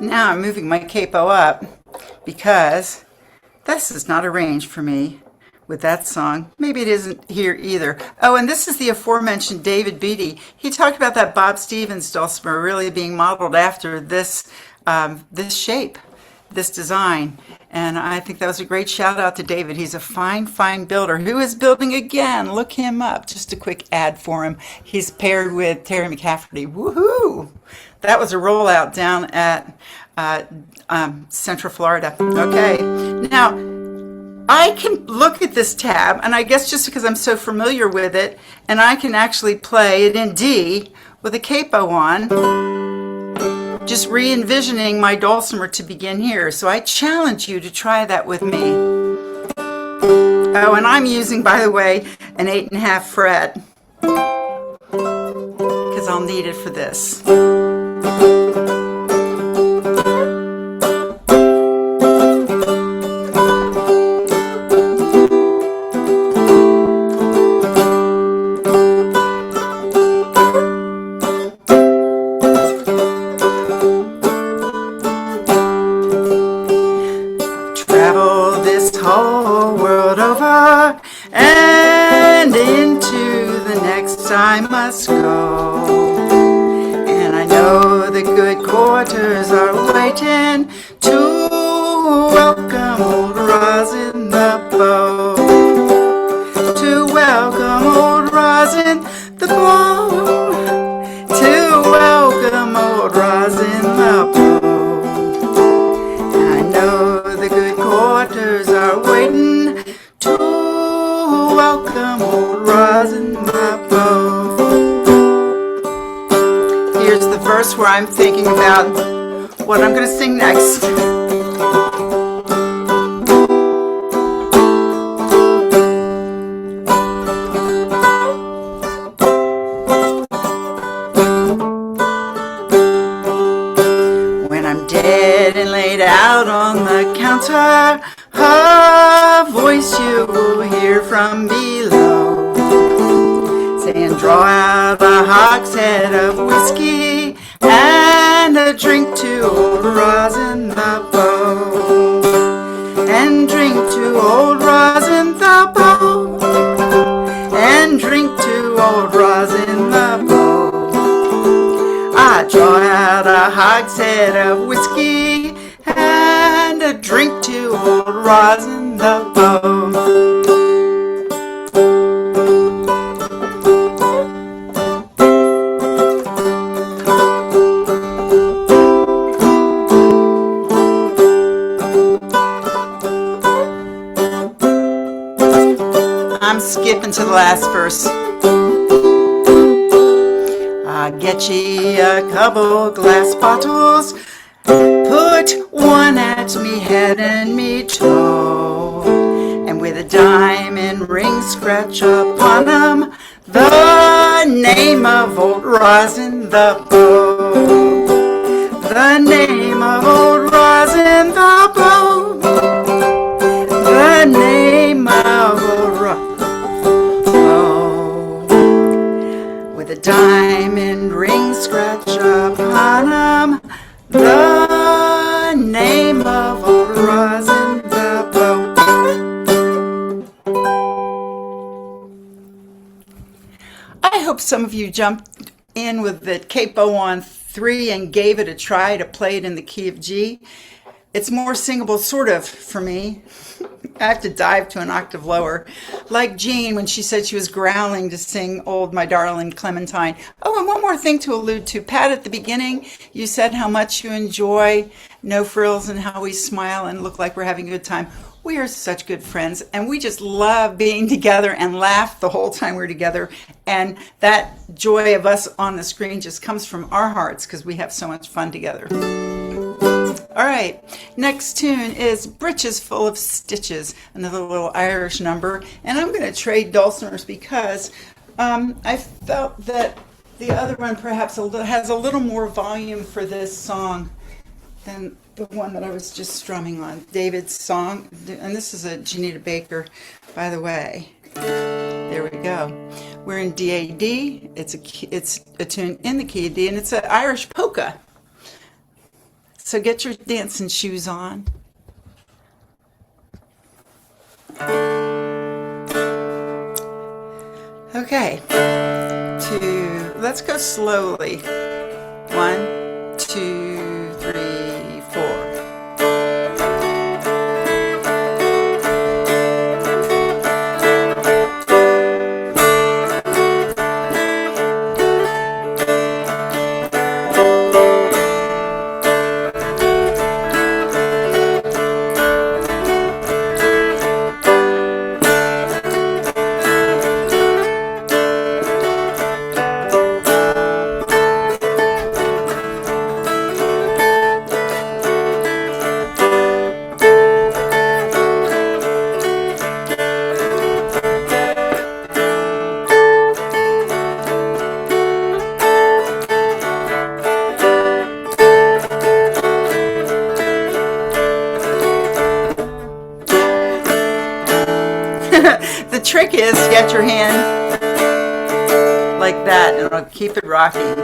Now I'm moving my capo up because this is not arranged for me with that song. Maybe it isn't here either. Oh, and this is the aforementioned David Beatty. He talked about that Bob Stevens dulcimer really being modeled after this this shape, this design. And I think that was a great shout out to David. He's a fine, fine builder who is building again. Look him up. Just a quick ad for him. He's paired with Terry McCafferty. Woohoo! That was a rollout down at Central Florida. Okay. Now, I can look at this tab, and I guess just because I'm so familiar with it, and I can actually play it in D with a capo on, just re-envisioning my dulcimer to begin here. So I challenge you to try that with me. Oh, and I'm using, by the way, an 8.5 fret, because I'll need it for this. I must go, and I know the good quarters are waiting to welcome old Rosin the Bow, to welcome old Rosin the Bow, to welcome old Rosin the Bow. And I know the good quarters are waiting to welcome old Rosin the Bow. Here's the verse where I'm thinking about what I'm going to sing next. When I'm dead and laid out on the counter, a voice you will hear from below, saying, draw out a hogshead of whiskey and a drink to old Rosin the Bow, and drink to old Rosin the Bow, and drink to old Rosin the Bow. I draw out a hogshead of whiskey, and a drink to old Rosin the Bow. I'm skipping to the last verse. I'll get ye a couple glass bottles, put one at me head and me toe, and with a diamond ring scratch upon 'em the name of old Rosin the Bow. The name of old Rosin the Bow. The name of old Rosin. With a diamond ring scratch upon 'em the name of old Rosin the Bow. I hope some of you jumped in with the capo on 3 and gave it a try to play it in the key of G. It's more singable, sort of, for me. I have to dive to an octave lower. Like Jean when she said she was growling to sing Old My Darling Clementine. Oh, and one more thing to allude to. Pat, at the beginning, you said how much you enjoy No Frills and how we smile and look like we're having a good time. We are such good friends, and we just love being together and laugh the whole time we're together. And that joy of us on the screen just comes from our hearts because we have so much fun together. All right, next tune is Britches Full of Stitches, another little Irish number. And I'm going to trade dulcimers because I felt that the other one perhaps has a little more volume for this song than the one that I was just strumming on, David's song. And this is a Janita Baker, by the way. There we go. We're in D-A-D. It's a tune in the key of D, and it's an Irish polka. So get your dancing shoes on. Okay, let's go slowly. 1, 2, 3, 4. The trick is to get your hand like that and it'll keep it rocking.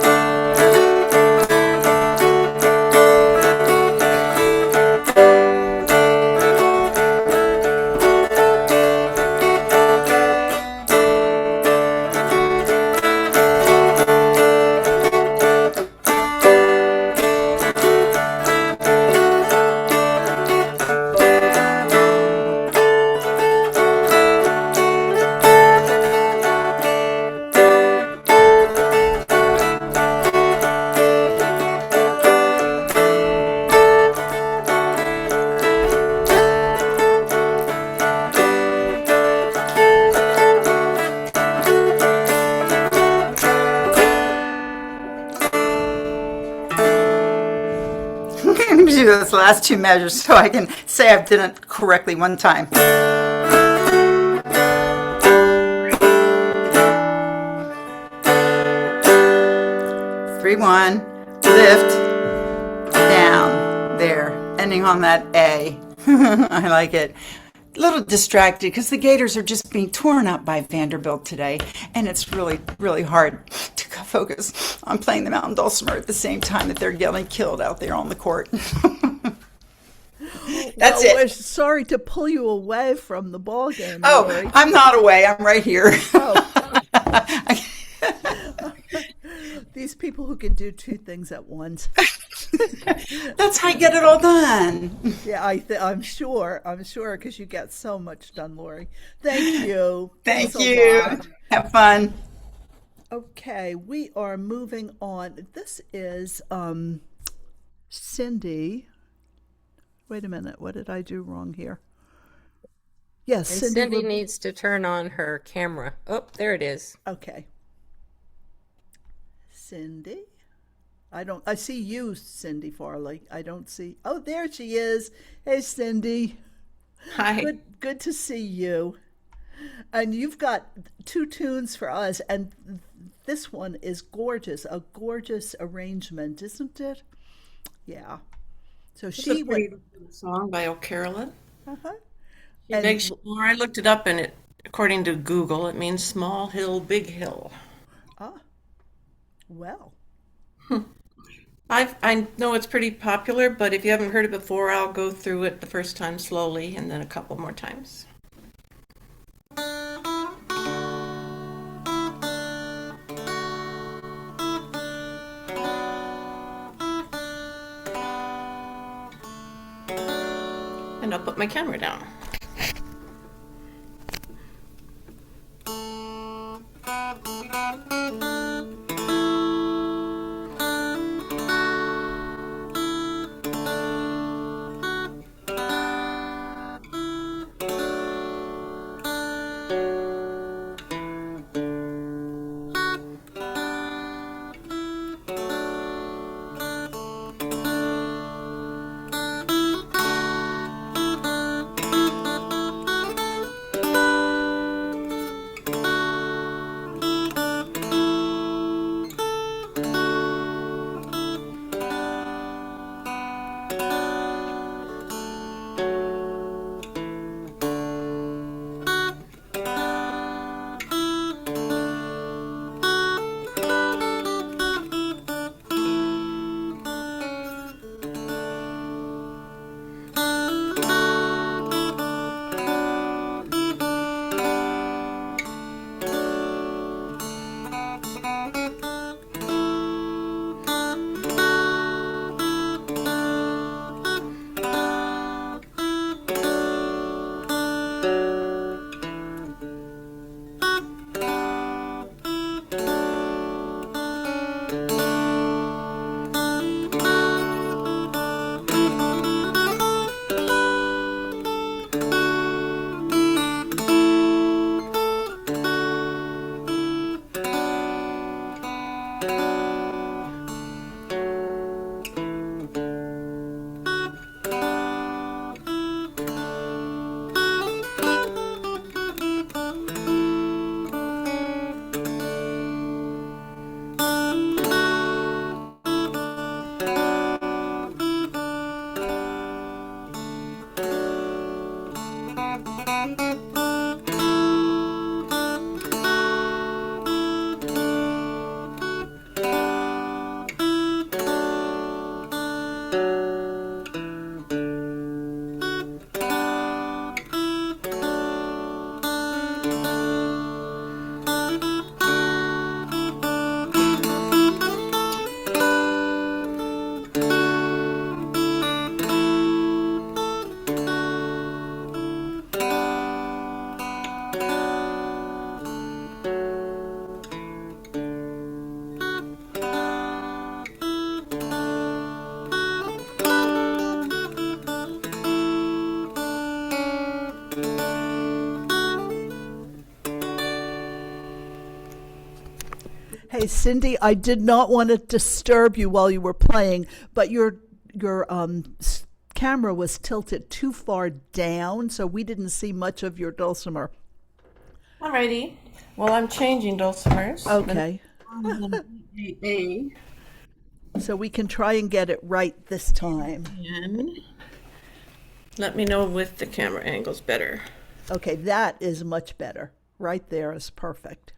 Let me do those last two measures so I can say I've done it correctly one time. 3, 1, lift, down, there, ending on that A. I like it. A little distracted because the Gators are just being torn up by Vanderbilt today, and it's really, really hard to focus on playing the mountain dulcimer at the same time that they're getting killed out there on the court. That's it. We're sorry to pull you away from the ball game. Oh, Lori. I'm not away. I'm right here. Oh. These people people who can do two things at once. That's how you get it all done. Yeah, I'm sure. I'm sure because you get so much done, Lori. Thank you. Thank Thanks a you. lot. Have fun. Okay, we are moving on. This is Cindy. Wait a minute. What did I do wrong here? Yes, And Cindy. Cindy needs to turn on her camera. Oh, there it is. Okay. Cindy? I see you, Cindy Farley. I don't see. Oh, there she is. Hey, Cindy. Hi. Good to see you. And you've got two tunes for us, and this one is gorgeous. A gorgeous arrangement, isn't it? Yeah. So It's she a pretty little song by O'Carolyn. Uh-huh. It And makes, or I looked it up, and it, according to Google, it means small hill, big hill. well, I know it's pretty popular, but if you haven't heard it before, I'll go through it the first time slowly, and then a couple more times. And I'll put my camera down. hey, Cindy, I did not want to disturb you while you were playing, but your camera was tilted too far down, so we didn't see much of your dulcimer. Alrighty. Well, I'm changing dulcimers. Okay. A. So we can try and get it right this time. And let me know if the camera angle's better. Okay, that is much better. Right there is perfect.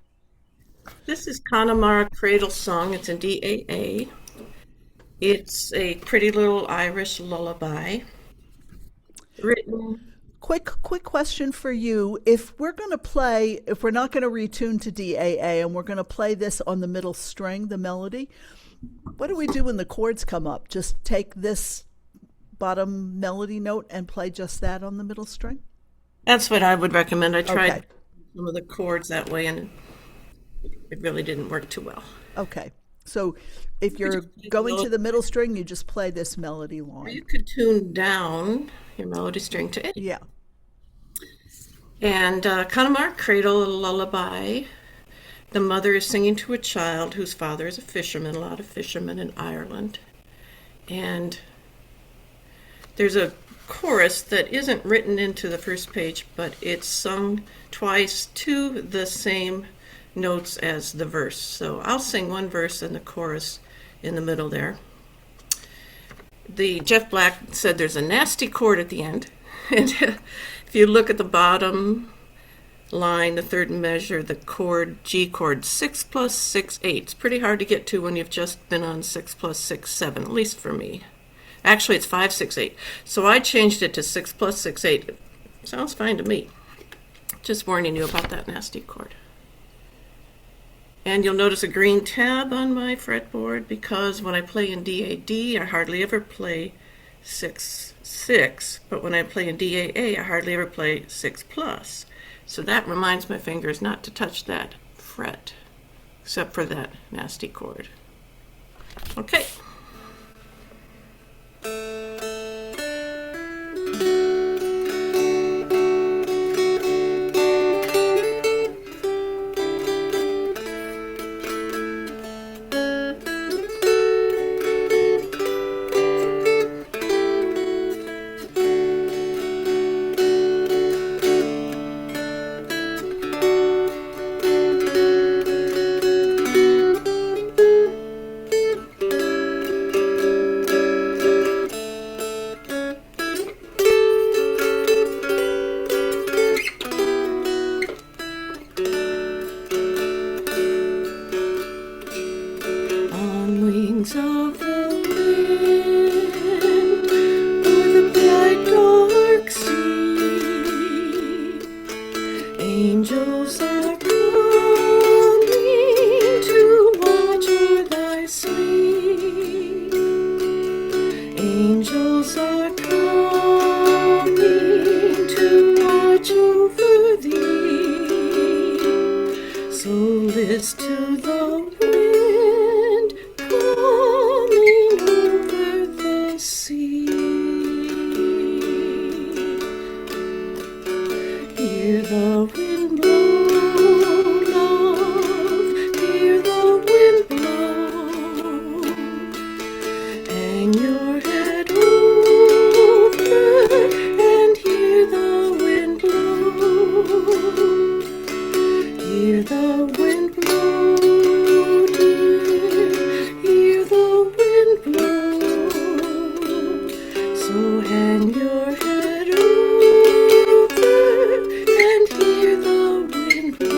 This is Connemara Cradle Song. It's in D-A-A. It's a pretty little Irish lullaby written Quick question for you. If we're going to play, if we're not going to retune to DAA and we're going to play this on the middle string, the melody, what do we do when the chords come up? Just take this bottom melody note and play just that on the middle string? That's what I would recommend. I tried Okay. some of the chords that way, and it really didn't work too well. Okay. So if you're going to the middle string, you just play this melody Or line. you could tune down your melody string to A. Yeah. And Connemara, Cradle, a Lullaby. The mother is singing to a child whose father is a fisherman, a lot of fishermen in Ireland. And there's a chorus that isn't written into the first page, but it's sung twice to the same notes as the verse. So I'll sing one verse and the chorus in the middle there. The Jeff Black said there's a nasty chord at the end. And if you look at the bottom line, the third measure, the chord, G chord, 6 plus 6, 8. It's pretty hard to get to when you've just been on 6 plus 6, 7, at least for me. Actually, it's 5, 6, 8. So I changed it to 6 plus 6, 8. Sounds fine to me. Just warning you about that nasty chord. And you'll notice a green tab on my fretboard because when I play in DAD, I hardly ever play 6, 6. But when I play in DAA, I hardly ever play 6 plus. So that reminds my fingers not to touch that fret, except for that nasty chord. Okay. On wings of the wind, o'er the bright dark sea, angels are coming to watch o'er thy sleep. Angels are coming to watch over thee. So list to the wind coming over the sea. Hear the wind blow, love, hear the wind blow. Hang your head over and hear the wind blow. Hear the wind blow, dear, hear the wind blow. So hang your head over and hear the wind blow.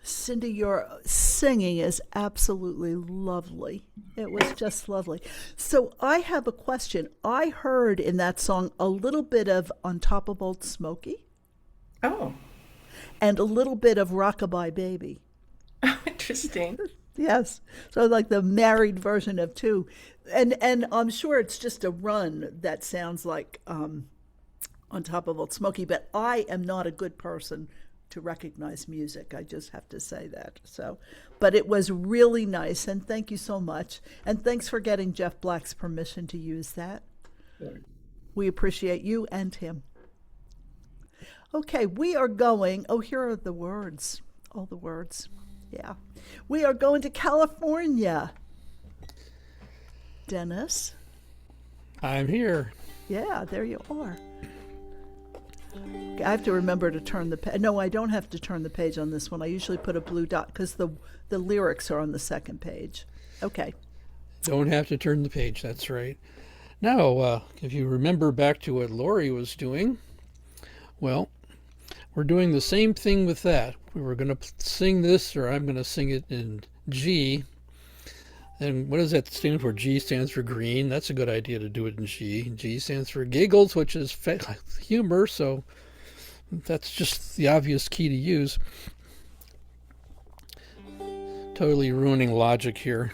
Cindy, your singing is absolutely lovely. It was just lovely. So I have a question. I heard in that song a little bit of On Top of Old Smoky Oh, and a little bit of Rockabye Baby. interesting. Yes. So like the married version of two. And I'm sure it's just a run that sounds like On Top of Old Smoky, but I am not a good person to recognize music. I just have to say that. So, but it was really nice, and thank you so much. And thanks for getting Jeff Black's permission to use that. Sure. We appreciate you and him. Okay, we are going. Oh, here are the words. All the words. Yeah. We are going to California. Dennis? I'm here. Yeah, there you are. I have to remember to turn the page. No, I don't have to turn the page on this one. I usually put a blue dot because the lyrics are on the second page. Okay. Don't have to turn the page, that's right. Now, if you remember back to what Lori was doing, well, we're doing the same thing with that. We were going to sing this, or I'm going to sing it in G. And what does that stand for? G stands for green. That's a good idea to do it in G. G stands for giggles, which is humor, so that's just the obvious key to use. Totally ruining logic here.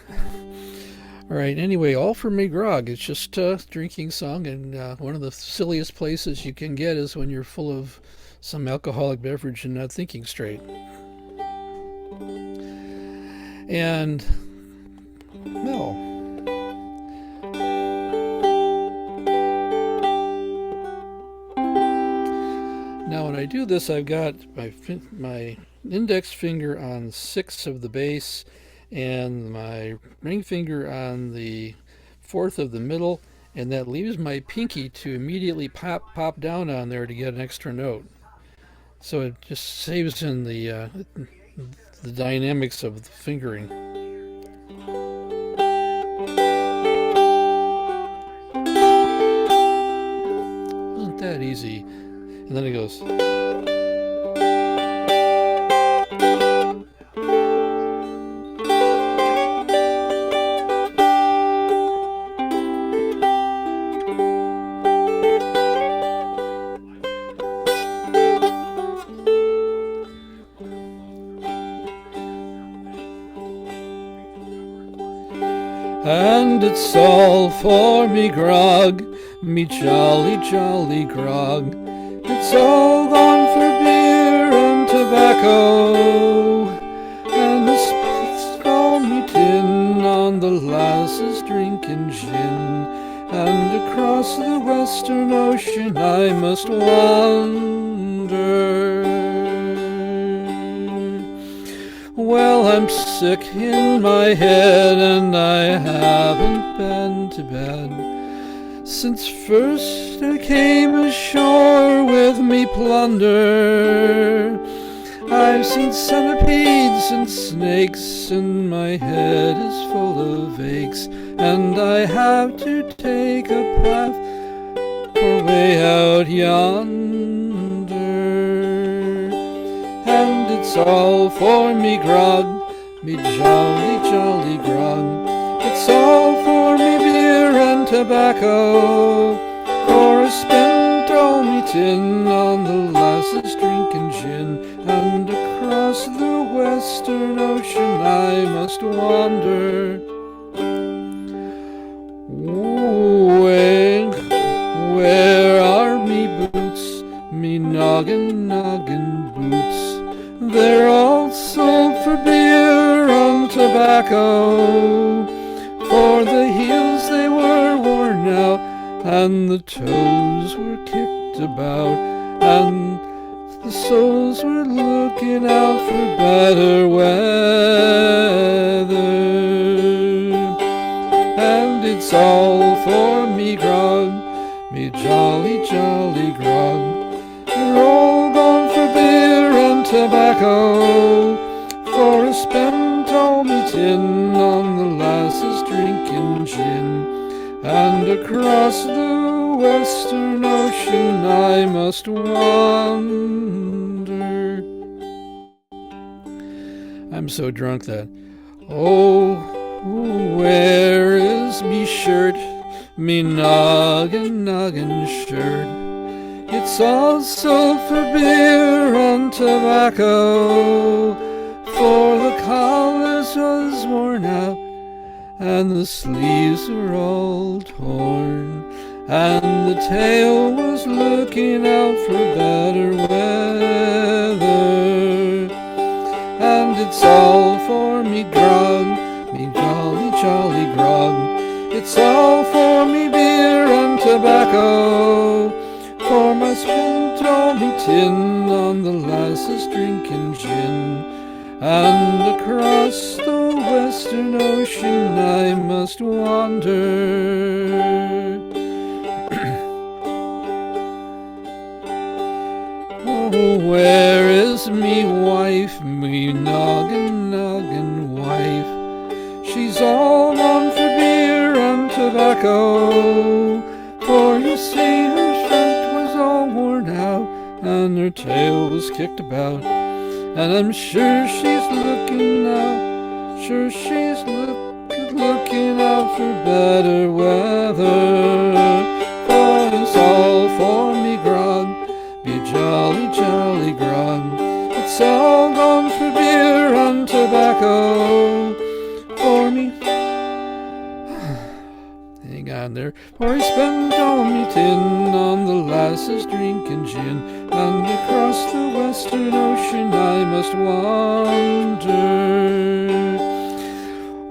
All right, anyway, all for me grog. It's just a drinking song, and one of the silliest places you can get is when you're full of some alcoholic beverage and not thinking straight. And, well, now when I do this, I've got my index finger on 6 of the bass and my ring finger on the 4th of the middle, and that leaves my pinky to immediately pop down on there to get an extra note. So it just saves in the dynamics of the fingering. Wasn't that easy? And then it goes. And it's all for me grog, me jolly, jolly grog. It's all gone for beer and tobacco, and the stormy tin on the lasses drinking gin. And across the western ocean I must wander. Well, I'm sick in my head and I haven't been to bed since first I came ashore with me plunder. I've seen centipedes and snakes and my head is full of aches, and I have to take a path for way out yonder. And it's all for me grog, me jolly, jolly grog. It's all for me beer and tobacco, for a spent old me tin on the lasses drinking gin. And across the western ocean I must wander. Where are me boots, me noggin, noggin boots? They're all sold for beer and tobacco, for the heels they were worn out, and the toes were kicked about, and the soles were looking out for better weather. And it's all for me grog, me jolly, jolly grog. They're all gone for beer and tobacco, for a spent old me tin on the lasses drinking gin. And across the western ocean I must wander. I'm so drunk that, oh, where is me shirt, me noggin, noggin shirt? It's all sold for beer and tobacco, for the collars was worn out, and the sleeves were all torn, and the tail was looking out for better weather. And it's all for me grog, me jolly, jolly grog. It's all for me beer and tobacco, for my spent old me tin on the lasses drinking gin. and across the western ocean I must wander. Oh, where is me wife, me noggin wife? She's all gone for beer and tobacco, for you see her shirt was all worn out, and her tail was kicked about, and I'm sure she's looking out, looking out for better weather. For it's all for me grog, be jolly, jolly grog. It's all gone for beer and tobacco, for me. Hang on there. For I spent all me tin on the lasses drinking gin, and across the western ocean I must wander.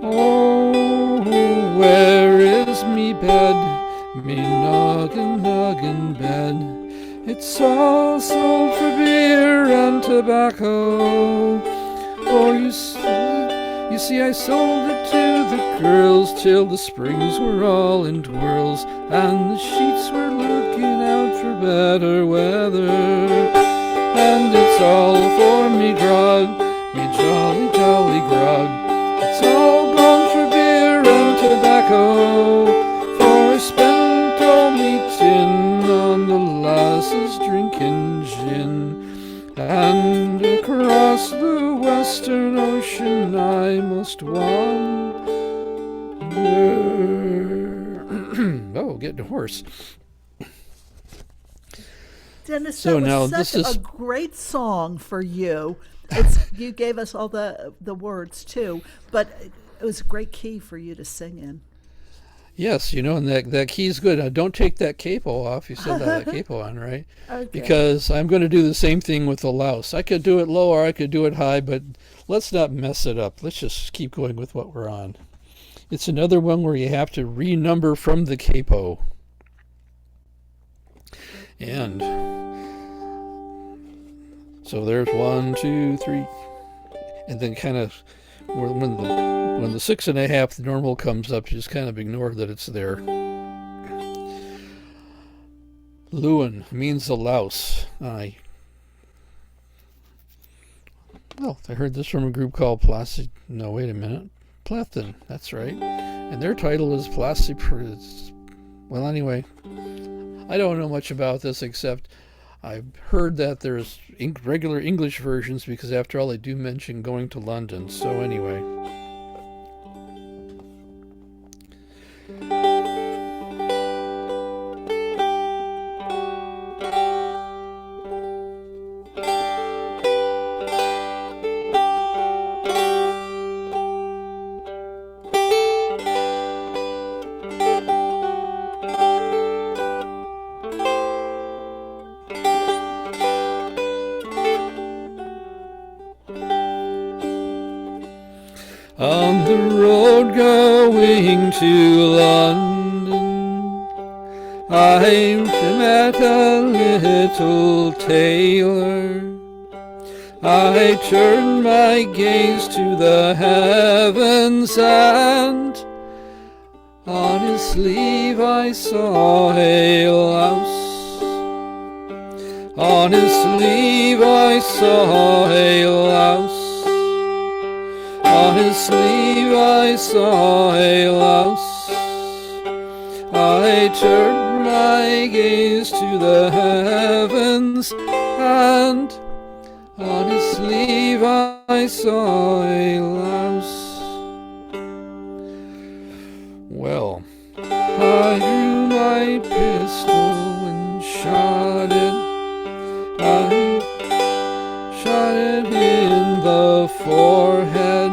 Oh, where is me bed, me noggin bed? It's all sold for beer and tobacco. For you see, I sold it to the girls till the springs were all in twirls, and the sheets were looking out for better weather. And it's all for me grog, me jolly, jolly grog. It's all gone for beer and tobacco, for I spent all me tin on the lasses drinking gin, and across the western ocean I must wander. Oh, getting hoarse. Dennis, So that now was this such is- a great song for you. You gave us all the words too, but it was a great key for you to sing in. Yes, and that key's good. Don't take that capo off. You still got that capo on, right? Okay. Because I'm going to do the same thing with the louse. I could do it low or I could do it high, but let's not mess it up. Let's just keep going with what we're on. It's another one where you have to renumber from the capo. And so there's 1, 2, 3, and then kind of when the 6.5 normal comes up, you just kind of ignore that it's there. Lewin means a louse. I heard this from a group called Plastic. No, wait a minute, Plethyn. That's right, and their title is Plastic. Well, anyway, I don't know much about this except I've heard that there's regular English versions because after all they do mention going to London. So anyway. On the road going to London, I met a little tailor. I turned my gaze to the heavens, and on his sleeve I saw a louse. On his sleeve I saw a louse. On his sleeve I saw a louse. I turned my gaze to the heavens, and on his sleeve I saw a louse. Well, I drew my pistol and shot it. I shot it in the forehead,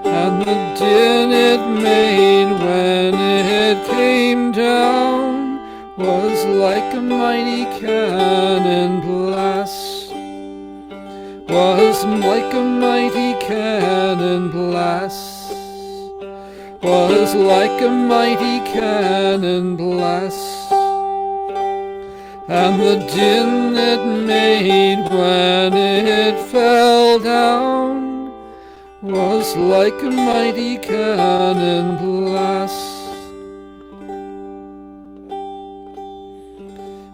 and the din it made when it came down was like a mighty cannon blast. Was like a mighty cannon blast. Was like a mighty cannon blast. and the din it made when it fell down was like a mighty cannon blast.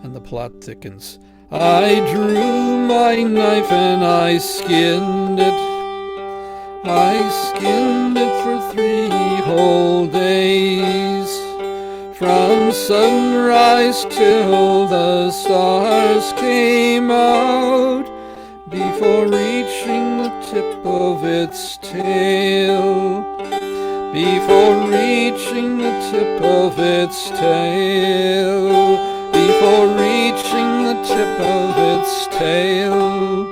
And the plot thickens. I drew my knife and I skinned it. I skinned it for 3 whole days, from sunrise till the stars came out, before reaching the tip of its tail. Before reaching the tip of its tail. Before reaching the tip of its tail.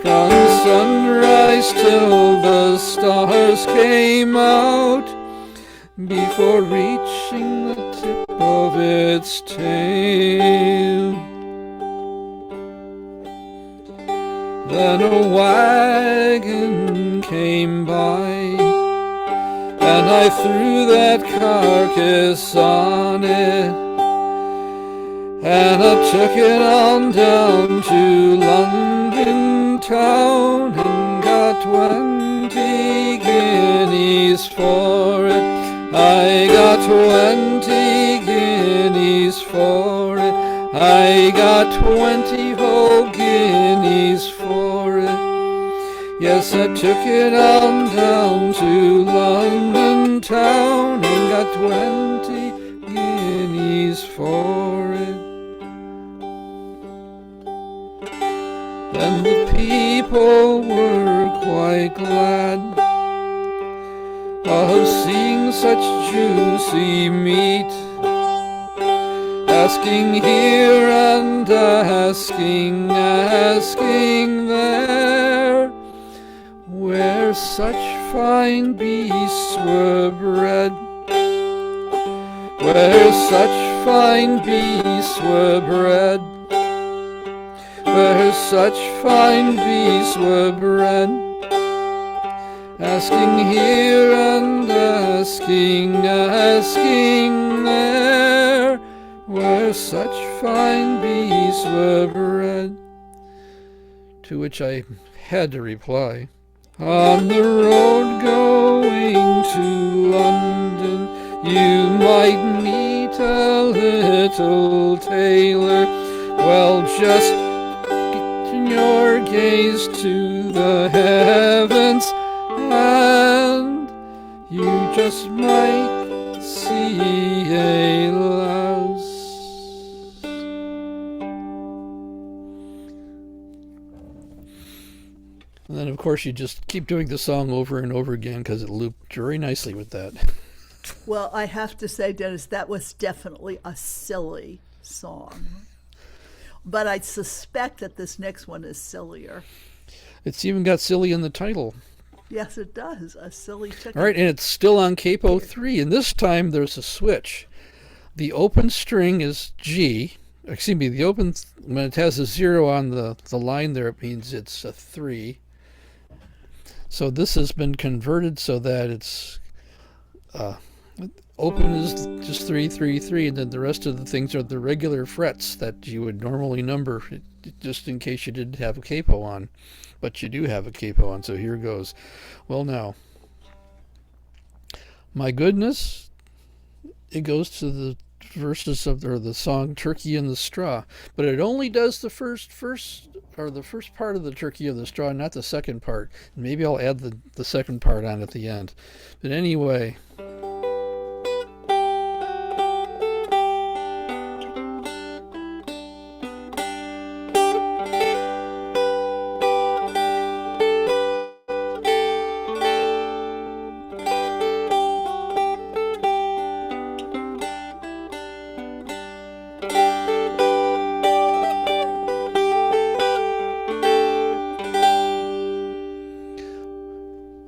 From sunrise till the stars came out, before reaching the tip of its tail. Then a wagon came by, and I threw that carcass on it, and I took it on down to London town and got 20 guineas for it. I got 20 guineas for it. I got 20 whole guineas for it. Yes, I took it on down to London town and got 20 guineas for it. Then the people were quite glad of seeing such juicy meat, asking here and asking there, where such fine beasts were bred, where such fine beasts were bred, where such fine beasts were bred, asking here and asking there, where such fine beasts were bred. To which I had to reply, on the road going to London, you might meet a little tailor. Well, just get your gaze to the heavens, and you just might see a louse. And then, of course, you just keep doing the song over and over again because it looped very nicely with that. Well, I have to say, Dennis, that was definitely a silly song. But I suspect that this next one is sillier. It's even got silly in the title. Yes, it does. A silly chicken. All right, and it's still on capo 3, and this time there's a switch. The open string is G. Excuse me, the open, when it has a 0 on the line there, it means it's a 3. So this has been converted so that it's open is just 3, 3, 3, and then the rest of the things are the regular frets that you would normally number, just in case you didn't have a capo on. But you do have a capo on, so here goes. Well, now, my goodness, it goes to the verses of the song Turkey in the Straw, but it only does the first part of the Turkey of the Straw, not the second part. Maybe I'll add the second part on at the end. But anyway,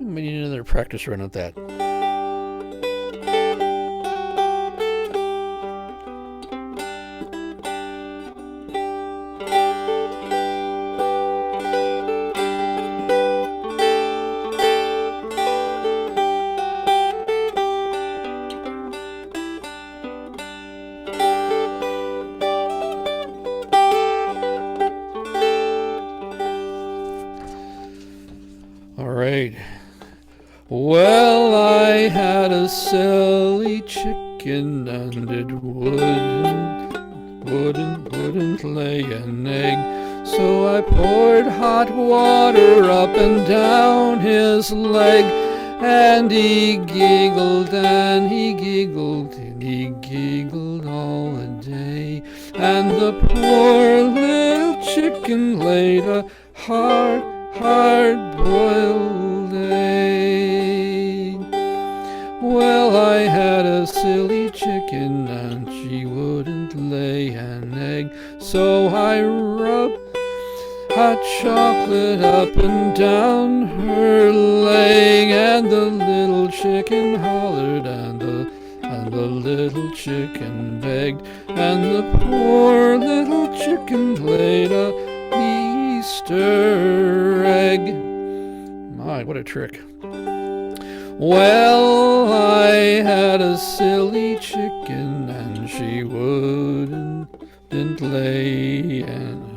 we need another practice run at that. a silly chicken, and it wouldn't lay an egg. So I poured hot water up and down his leg, and he giggled and he giggled and he giggled all the day. And the poor little chicken laid a hard-boiled egg. Well, I had a silly chicken, and she wouldn't lay an egg. So I rubbed hot chocolate up and down her leg, and the little chicken hollered, and the little chicken begged, and the poor little chicken laid a Easter egg. My, what a trick. Well, I had a silly chicken, and she wouldn't lay an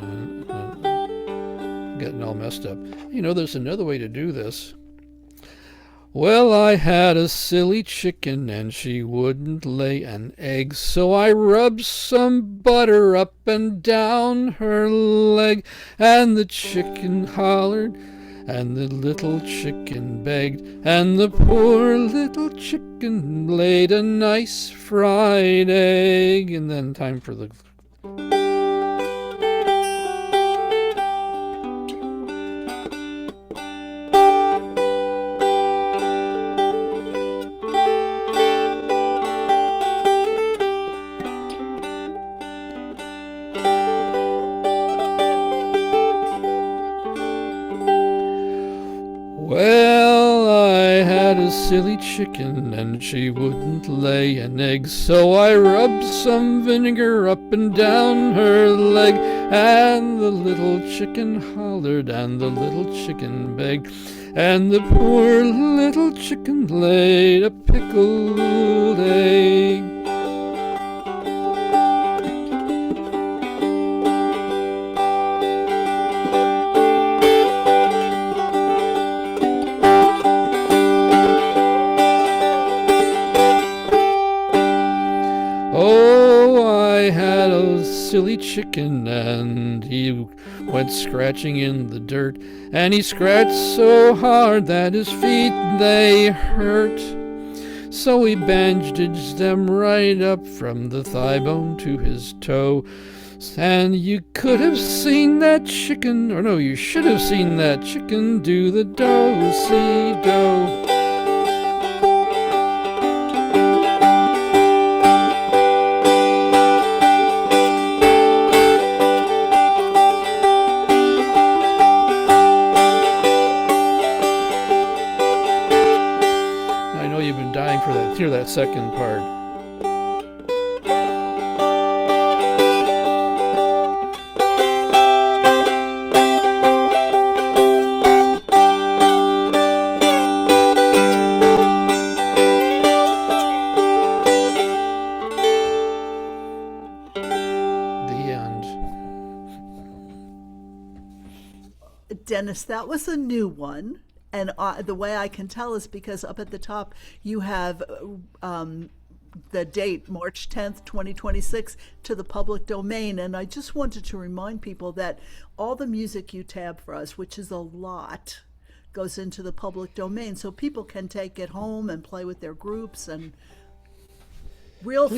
getting all messed up. You know, there's another way to do this. Well, I had a silly chicken, and she wouldn't lay an egg, so I rubbed some butter up and down her leg, and the chicken hollered, and the little chicken begged, and the poor little chicken laid a nice fried egg. And then time for the... Well, I had a silly chicken, and she wouldn't lay an egg, so I rubbed some vinegar up and down her leg, and the little chicken hollered, and the little chicken begged, and the poor little chicken laid a pickled egg. Silly chicken, and he went scratching in the dirt, and he scratched so hard that his feet they hurt. So he bandaged them right up from the thigh bone to his toe. And you could have seen that chicken, or no, you should have seen that chicken do the do-si-do. Hear that second part. The end. Dennis, that was a new one. And the way I can tell is because up at the top you have the date, March 10th, 2026, to the public domain. And I just wanted to remind people that all the music you tab for us, which is a lot, goes into the public domain. So people can take it home and play with their groups and real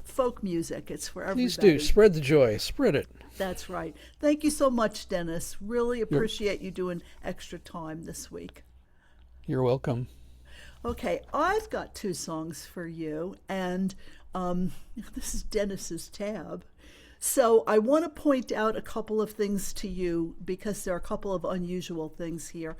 folk music. It's for everybody. Please do. Spread the joy. Spread it. That's right. Thank you so much, Dennis. Really appreciate you doing extra time this week. You're welcome. Okay, I've got two songs for you, and this is Dennis's tab. So I want to point out a couple of things to you because there are a couple of unusual things here.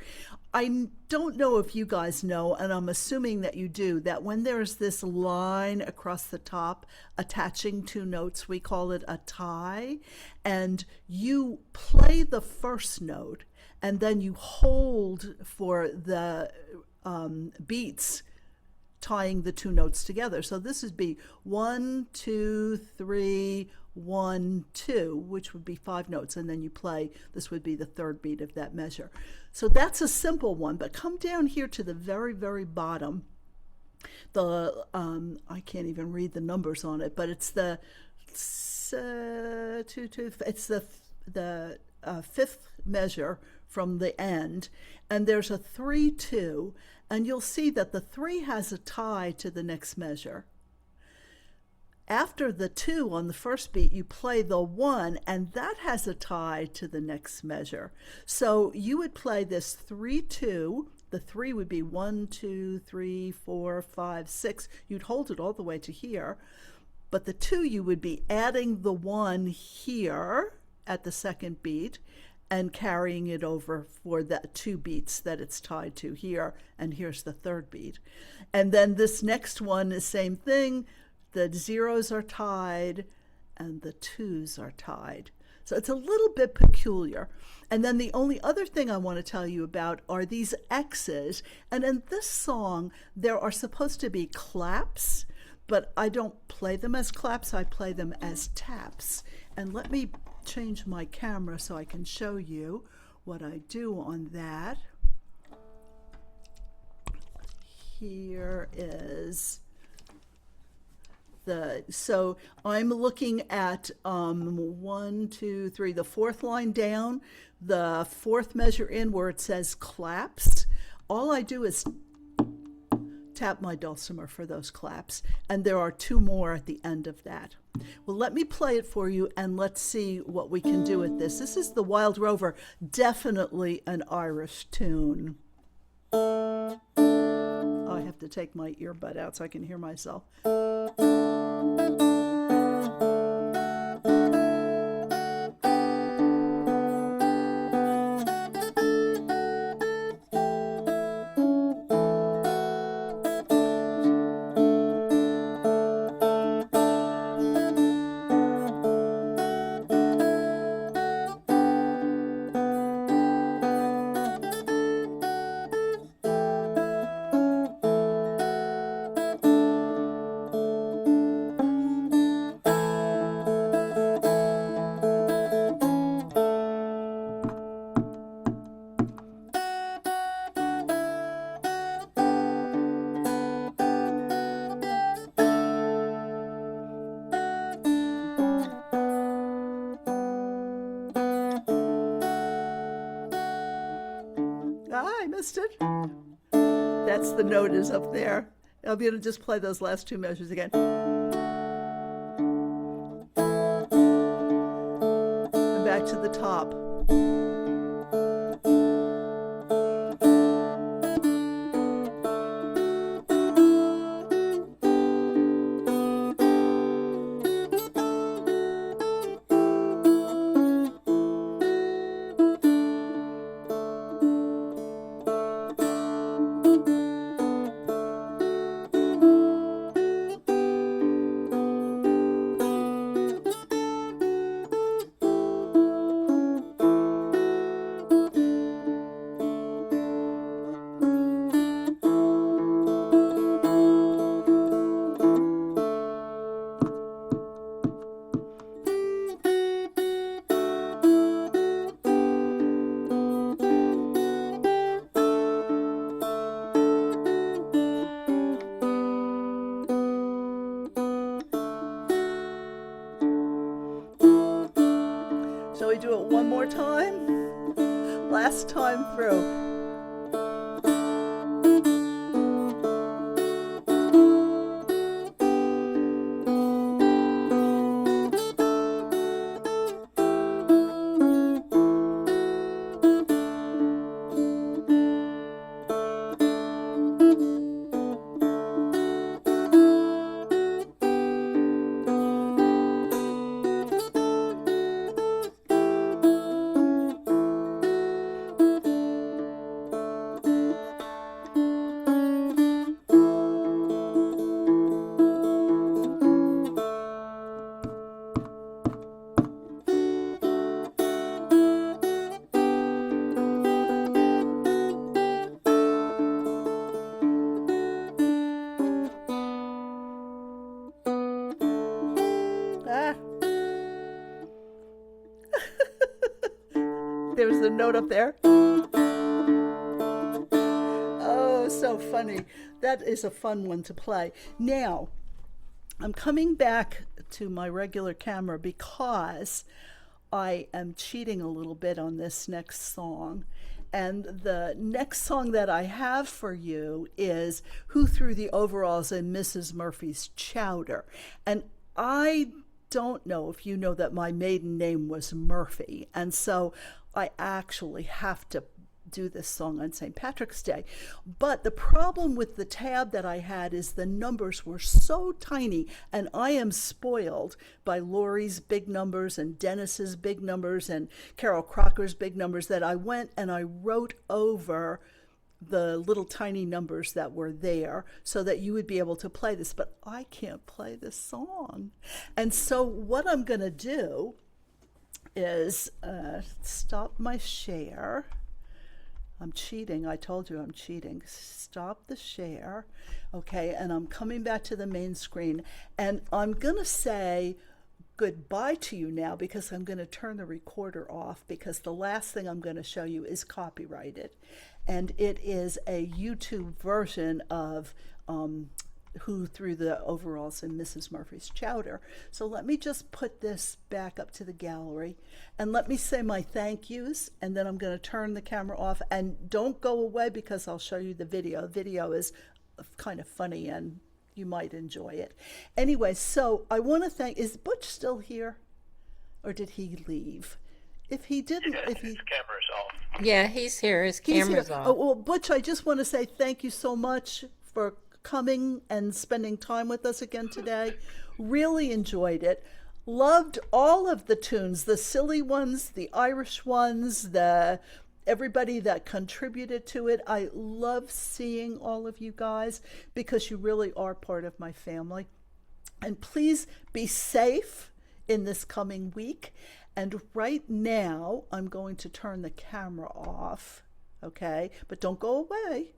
I don't know if you guys know, and I'm assuming that you do, that when there's this line across the top attaching two notes, we call it a tie, and you play the first note, and then you hold for the beats tying the two notes together. So this would be 1, 2, 3, 1, 2, which would be 5 notes, and then you play, this would be the third beat of that measure. So that's a simple one, but come down here to the very, very bottom, I can't even read the numbers on it, but it's the it's the fifth measure from the end, and there's a 3-2, and you'll see that the 3 has a tie to the next measure. After the 2 on the first beat, you play the 1, and that has a tie to the next measure. So you would play this 3-2. The 3 would be 1, 2, 3, 4, 5, 6. You'd hold it all the way to here. But the 2, you would be adding the 1 here at the second beat and carrying it over for the 2 beats that it's tied to here. And here's the third beat. And then this next one is same thing. The 0s are tied and the 2s are tied. So it's a little bit peculiar. And then the only other thing I want to tell you about are these X's. And in this song, there are supposed to be claps, but I don't play them as claps. I play them as taps. And let me change my camera so I can show you what I do on that. Here is so I'm looking at 1, 2, 3, the fourth line down, the fourth measure in where it says claps. All I do is tap my dulcimer for those claps, and there are 2 more at the end of that. Well, let me play it for you, and let's see what we can do with this. This is the Wild Rover, definitely an Irish tune. I have to take my earbud out so I can hear myself. I missed it. That's the note is up there. I'll be able to just play those last 2 measures again. And back to the top. Shall we do it one more time? Last time through. There's the note up there. Oh, so funny. that is a fun one to play. Now, I'm coming back to my regular camera because I am cheating a little bit on this next song. And the next song that I have for you is Who Threw the Overalls in Mrs. Murphy's Chowder. And I don't know if you know that my maiden name was Murphy. And so I actually have to do this song on St. Patrick's Day. But the problem with the tab that I had is the numbers were so tiny, and I am spoiled by Lori's big numbers and Dennis's big numbers and Carol Crocker's big numbers that I went and I wrote over the little tiny numbers that were there so that you would be able to play this. But I can't play this song. And so what I'm going to do is stop my share. I'm cheating. I told you I'm cheating. Stop the share. Okay, and I'm coming back to the main screen. And I'm going to say goodbye to you now because I'm going to turn the recorder off because the last thing I'm going to show you is copyrighted. And it is a YouTube version of Who Threw the Overalls in Mrs. Murphy's Chowder. So let me just put this back up to the gallery and let me say my thank yous, and then I'm going to turn the camera off. And don't go away because I'll show you the video. The video is kind of funny and you might enjoy it. Anyway, so I want to thank, is Butch still here or did he leave? If he didn't, his camera's off. Yeah, he's here. His camera's off. Oh, well, Butch, I just want to say thank you so much for coming and spending time with us again today. Really enjoyed it. Loved all of the tunes, the silly ones, the Irish ones, everybody that contributed to it. I love seeing all of you guys because you really are part of my family. And please be safe in this coming week. And right now, I'm going to turn the camera off, okay? But don't go away.